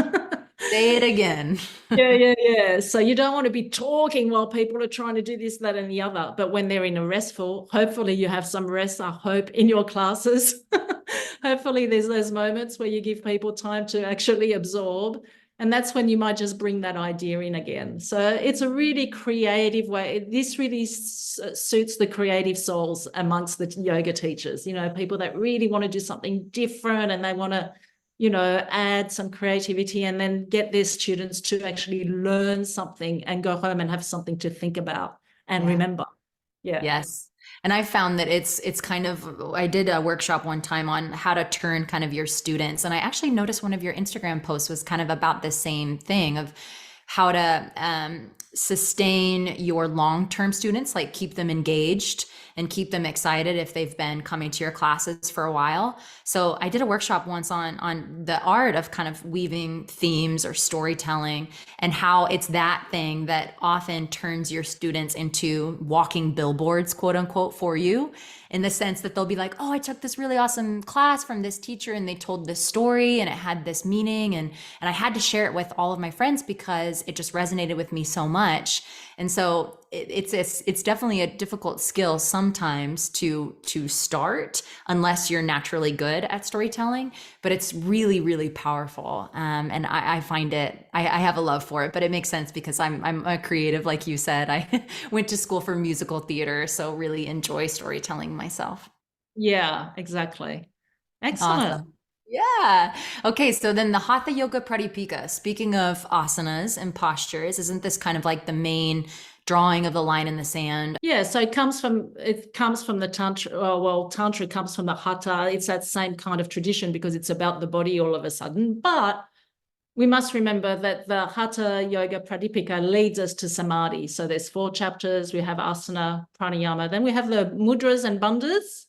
Say it again. Yeah. So you don't want to be talking while people are trying to do this, that, and the other. But when they're in a restful, hopefully you have some rest, I hope, in your classes. Hopefully there's those moments where you give people time to actually absorb. And that's when you might just bring that idea in again. So it's a really creative way. This really suits the creative souls amongst the yoga teachers, people that really want to do something different, and they want to add some creativity, and then get their students to actually learn something and go home and have something to think about and remember. Yeah. Yes. And I found that it's kind of, I did a workshop one time on how to turn kind of your students. And I actually noticed one of your Instagram posts was kind of about the same thing, of how to sustain your long-term students, like keep them engaged and keep them excited if they've been coming to your classes for a while. So I did a workshop once on the art of kind of weaving themes or storytelling, and how it's that thing that often turns your students into walking billboards, quote unquote, for you, in the sense that they'll be like, oh, I took this really awesome class from this teacher and they told this story and it had this meaning, and I had to share it with all of my friends because it just resonated with me so much. And so it's definitely a difficult skill sometimes to start, unless you're naturally good at storytelling, but it's really, really powerful. And I find it, I have a love for it, but it makes sense because I'm a creative, like you said. I went to school for musical theater, so really enjoy storytelling myself. Yeah, exactly. Excellent. Awesome. Yeah. Okay, so then the Hatha Yoga Pradipika, speaking of asanas and postures, isn't this kind of like the main drawing of the line in the sand? Yeah, so it comes from the Tantra. Well, Tantra comes from the Hatha. It's that same kind of tradition because it's about the body all of a sudden. But we must remember that the Hatha Yoga Pradipika leads us to Samadhi. So there's 4 chapters. We have asana, pranayama. Then we have the mudras and bandhas,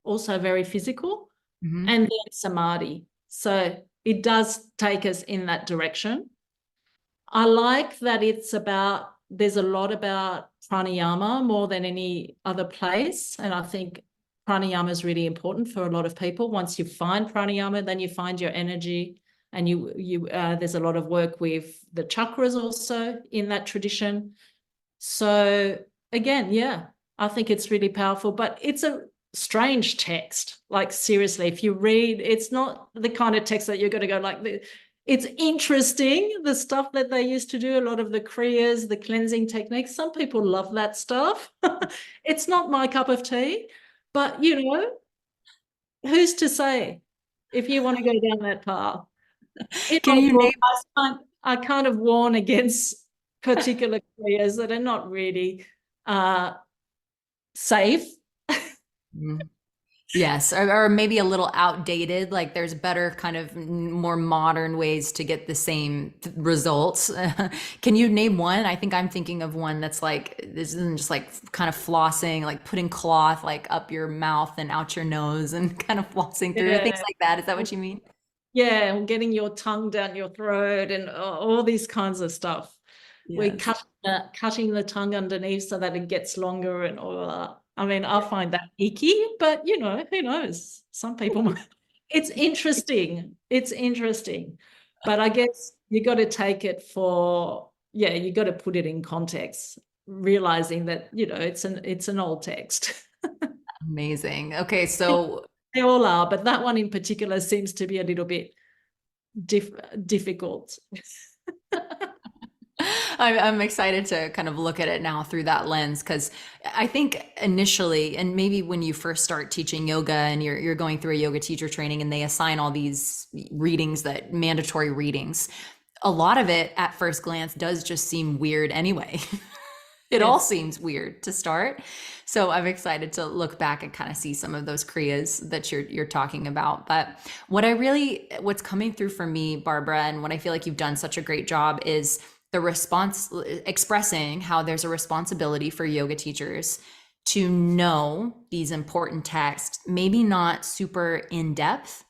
also very physical, Mhm. and then Samadhi. So it does take us in that direction. I like that there's a lot about pranayama more than any other place. And I think pranayama is really important for a lot of people. Once you find pranayama, then you find your energy. And there's a lot of work with the chakras also in that tradition. So again, yeah, I think it's really powerful, but it's a strange text. Like seriously, if you read, it's not the kind of text that you're going to go like, it's interesting, the stuff that they used to do, a lot of the kriyas, the cleansing techniques. Some people love that stuff. It's not my cup of tea, but who's to say if you want to go down that path? Can you name? I kind of warn against particular kriyas that are not really safe. Mhm. Yes, or maybe a little outdated. Like there's better kind of more modern ways to get the same results. Can you name one? I think I'm thinking of one that's like, this isn't just like kind of flossing, like putting cloth like up your mouth and out your nose and kind of flossing through things Yeah. like that. Is that what you mean? Yeah, and getting your tongue down your throat and all these kinds of stuff. We're Yes. cutting the tongue underneath so that it gets longer and all that. I mean, I find that icky, but who knows? Some people might. It's interesting. It's interesting. But I guess you got to take it you got to put it in context, realizing that, it's an old text. Amazing. Okay, so They all are, but that one in particular seems to be a little bit difficult. I'm excited to kind of look at it now through that lens because I think initially, and maybe when you first start teaching yoga and you're going through a yoga teacher training and they assign all these readings, that mandatory readings, a lot of it at first glance does just seem weird anyway. It all Yes. seems weird to start. So I'm excited to look back and kind of see some of those kriyas that you're talking about. But what's coming through for me, Barbara, and what I feel like you've done such a great job is the response, expressing how there's a responsibility for yoga teachers to know these important texts, maybe not super in depth,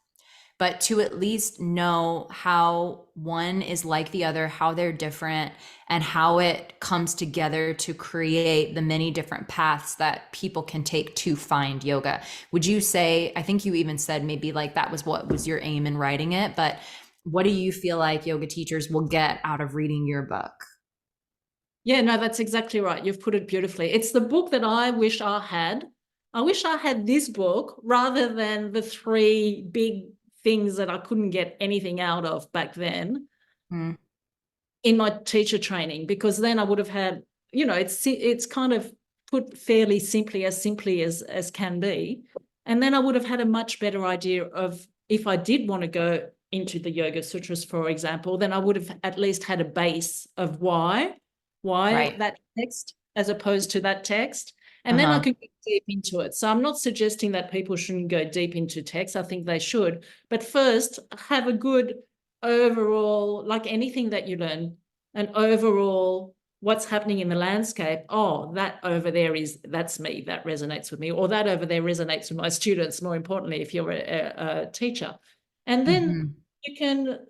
but to at least know how one is like the other, how they're different, and how it comes together to create the many different paths that people can take to find yoga. Would you say, I think you even said maybe like that was what was your aim in writing it, but what do you feel like yoga teachers will get out of reading your book? Yeah, no, that's exactly right. You've put it beautifully. It's the book that I wish I had. I wish I had this book rather than the 3 big things that I couldn't get anything out of back then in my teacher training, because then I would have had, it's kind of put fairly simply as can be. And then I would have had a much better idea of, if I did want to go into the Yoga Sutras, for example, then I would have at least had a base of why Right. that text as opposed to that text. And then I could get deep into it. So I'm not suggesting that people shouldn't go deep into text. I think they should. But first, have a good overall, like anything that you learn, an overall what's happening in the landscape. Oh, that over there that's me. That resonates with me. Or that over there resonates with my students, more importantly, if you're a teacher. And then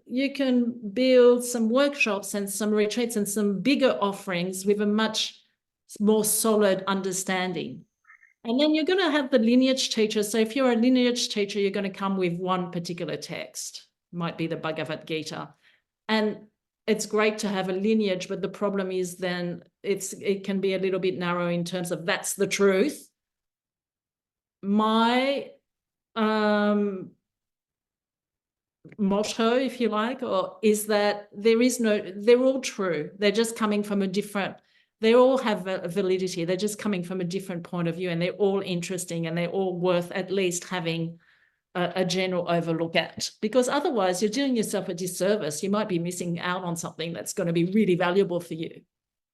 you can build some workshops and some retreats and some bigger offerings with a much more solid understanding. And then you're going to have the lineage teacher. So if you're a lineage teacher, you're going to come with one particular text, might be the Bhagavad Gita. And it's great to have a lineage, but the problem is then it can be a little bit narrow in terms of that's the truth. My motto, if you like, or is that they're all true. They're just coming from they all have a validity. They're just coming from a different point of view, and they're all interesting, and they're all worth at least having a general overlook at, because otherwise you're doing yourself a disservice. You might be missing out on something that's going to be really valuable for you.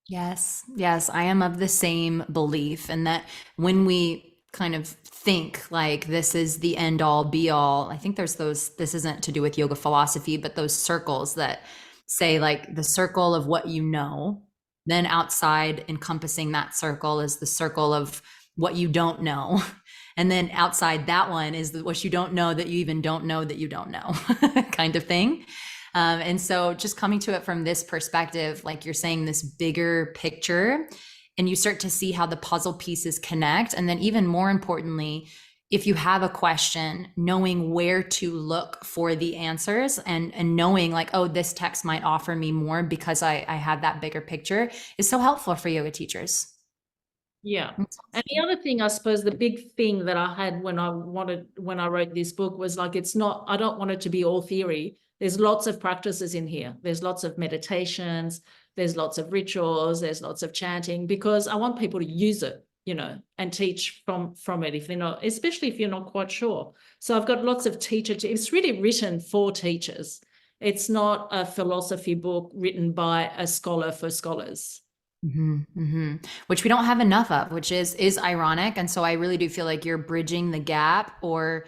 Yes, yes, I am of the same belief. And that when we kind of think like this is the end all be all, I think there's those, this isn't to do with yoga philosophy, but those circles that say like the circle of what you know, then outside encompassing that circle is the circle of what you don't know. And then outside that one is what you don't know that you even don't know that you don't know kind of thing. And so just coming to it from this perspective, like you're saying, this bigger picture, and you start to see how the puzzle pieces connect. And then even more importantly, if you have a question, knowing where to look for the answers and knowing like, oh, this text might offer me more because I have that bigger picture is so helpful for yoga teachers. Yeah. And the other thing, I suppose, the big thing that I had when I wrote this book was like, I don't want it to be all theory. There's lots of practices in here. There's lots of meditations, there's lots of rituals, there's lots of chanting, because I want people to use it, and teach from it if they're not, especially if you're not quite sure. So I've got lots of it's really written for teachers. It's not a philosophy book written by a scholar for scholars. Which we don't have enough of, which is ironic. And so I really do feel like you're bridging the gap or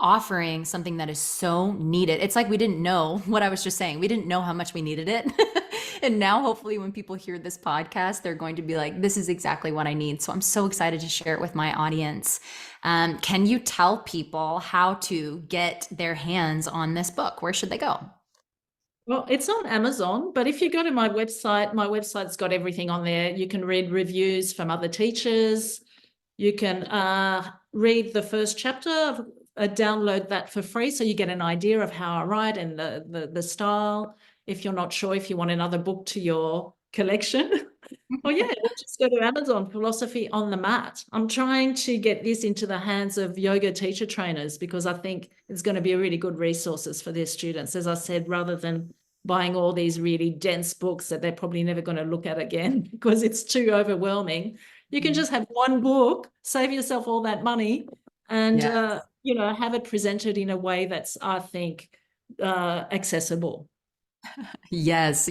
offering something that is so needed. It's like we didn't know what I was just saying. We didn't know how much we needed it. And now hopefully when people hear this podcast, they're going to be like, this is exactly what I need. So I'm so excited to share it with my audience. Can you tell people how to get their hands on this book? Where should they go? Well, it's on Amazon, but if you go to my website's got everything on there. You can read reviews from other teachers. You can read the first chapter, download that for free so you get an idea of how I write and the style. If you're not sure if you want another book to your collection, just go to Amazon, Philosophy on the Mat. I'm trying to get this into the hands of yoga teacher trainers because I think it's going to be a really good resources for their students, as I said, rather than buying all these really dense books that they're probably never going to look at again because it's too overwhelming. You can just have one book, save yourself all that money, and have it presented in a way that's, I think, accessible. Yes.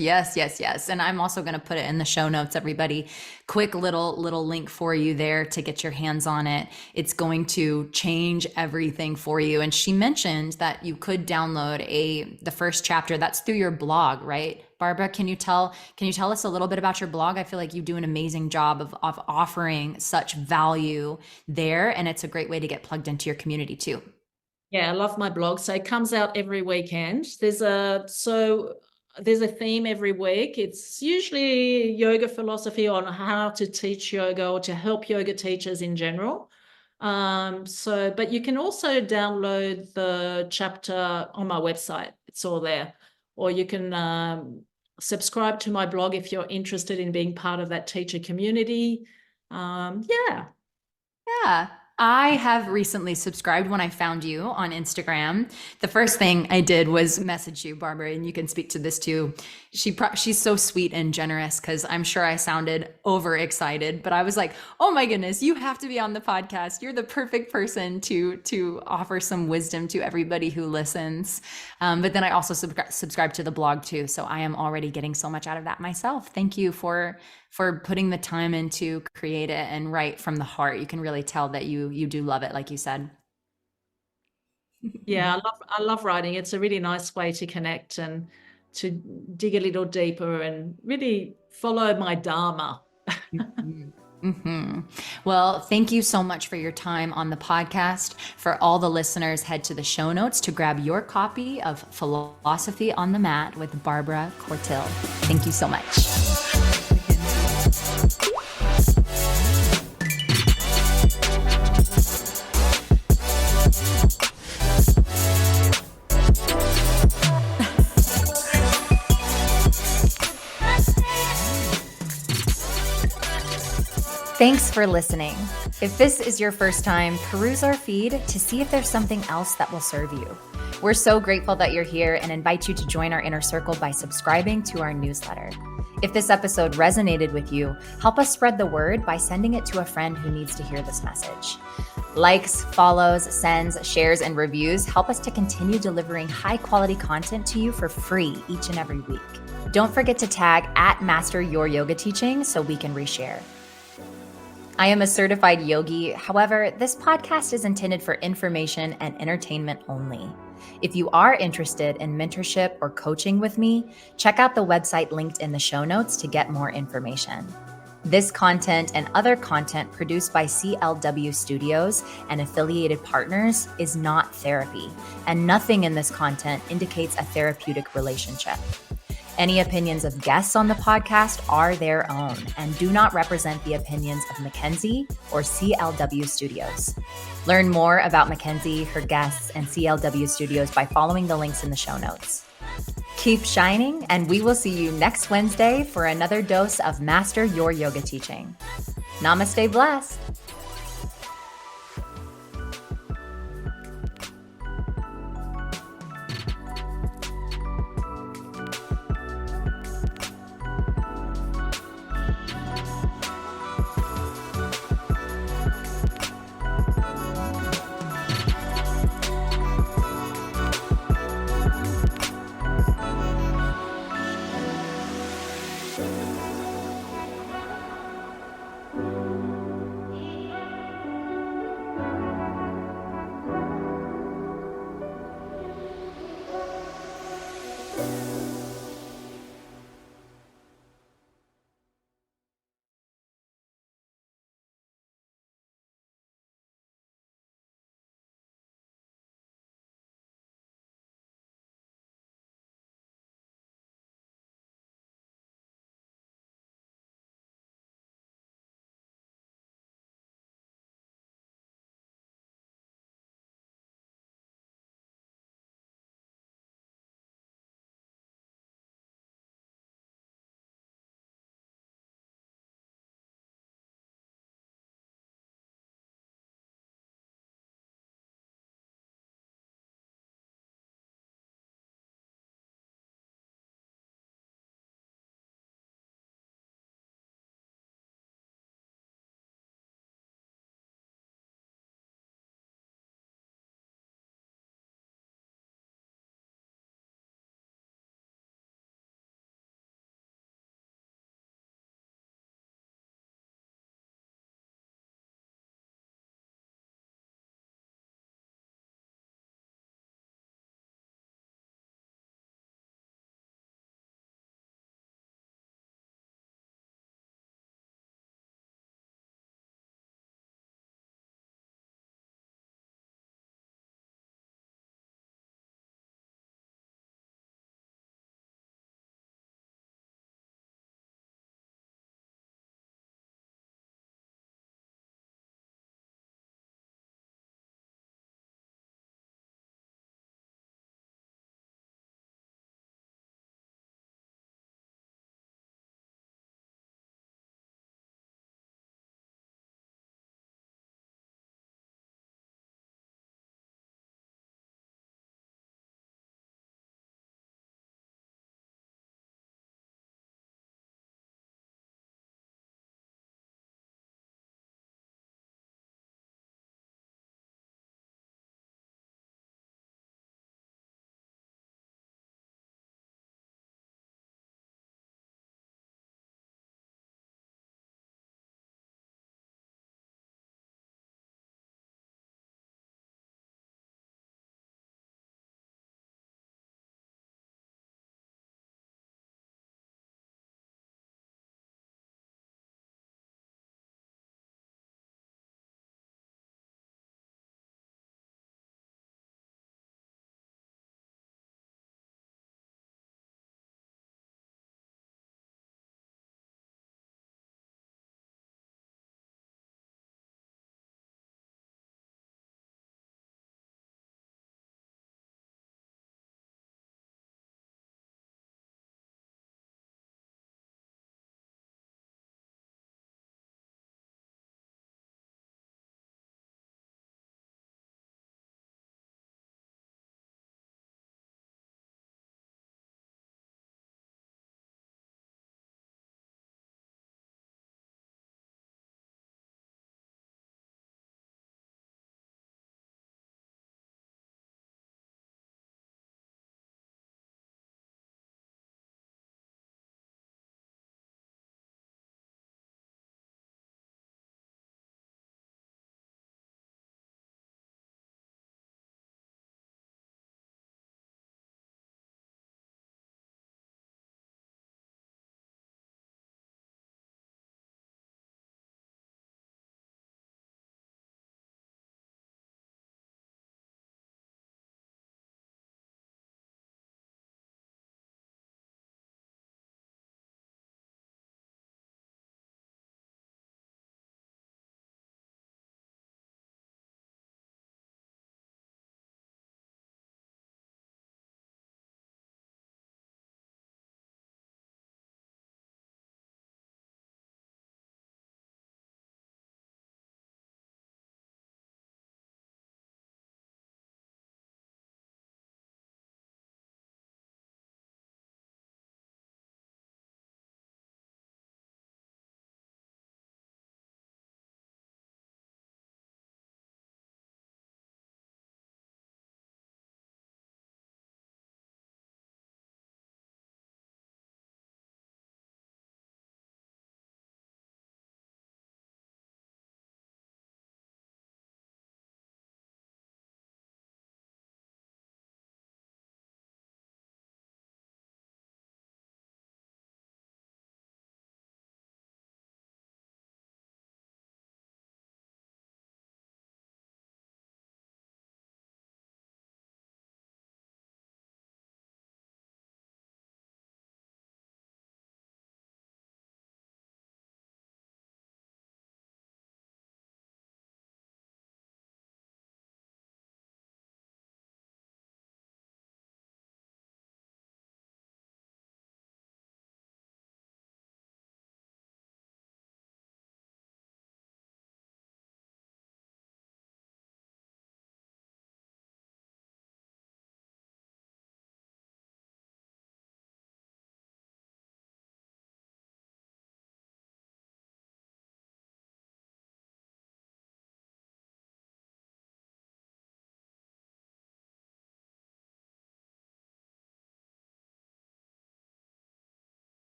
And I'm also going to put it in the show notes, everybody. Quick little link for you there to get your hands on it. It's going to change everything for you. And she mentioned that you could download the first chapter. That's through your blog, right? Barbara, can you tell us a little bit about your blog? I feel like you do an amazing job of offering such value there. And it's a great way to get plugged into your community too. Yeah, I love my blog. So it comes out every weekend. There's a theme every week. It's usually yoga philosophy on how to teach yoga or to help yoga teachers in general. But you can also download the chapter on my website. It's all there. Or you can subscribe to my blog if you're interested in being part of that teacher community. Yeah. I have recently subscribed when I found you on Instagram. The first thing I did was message you, Barbara, and you can speak to this too. She's so sweet and generous because I'm sure I sounded overexcited, but I was like, oh my goodness, you have to be on the podcast. You're the perfect person to offer some wisdom to everybody who listens. But then I also subscribe to the blog too. So I am already getting so much out of that myself. Thank you for putting the time in to create it and write from the heart. You can really tell that you do love it, like you said. Yeah, I love writing. It's a really nice way to connect and to dig a little deeper and really follow my dharma. Well, thank you so much for your time on the podcast. For all the listeners, head to the show notes to grab your copy of Philosophy on the Mat with Barbara Courtille. Thank you so much. Thanks for listening. If this is your first time, peruse our feed to see if there's something else that will serve you. We're so grateful that you're here and invite you to join our inner circle by subscribing to our newsletter. If this episode resonated with you, help us spread the word by sending it to a friend who needs to hear this message. Likes, follows, sends, shares, and reviews help us to continue delivering high-quality content to you for free each and every week. Don't forget to tag @MasterYourYogaTeaching so we can reshare. I am a certified yogi. However, this podcast is intended for information and entertainment only. If you are interested in mentorship or coaching with me, check out the website linked in the show notes to get more information. This content and other content produced by CLW Studios and affiliated partners is not therapy, and nothing in this content indicates a therapeutic relationship. Any opinions of guests on the podcast are their own and do not represent the opinions of Mackenzie or CLW Studios. Learn more about Mackenzie, her guests, and CLW Studios by following the links in the show notes. Keep shining, and we will see you next Wednesday for another dose of Master Your Yoga Teaching. Namaste blessed.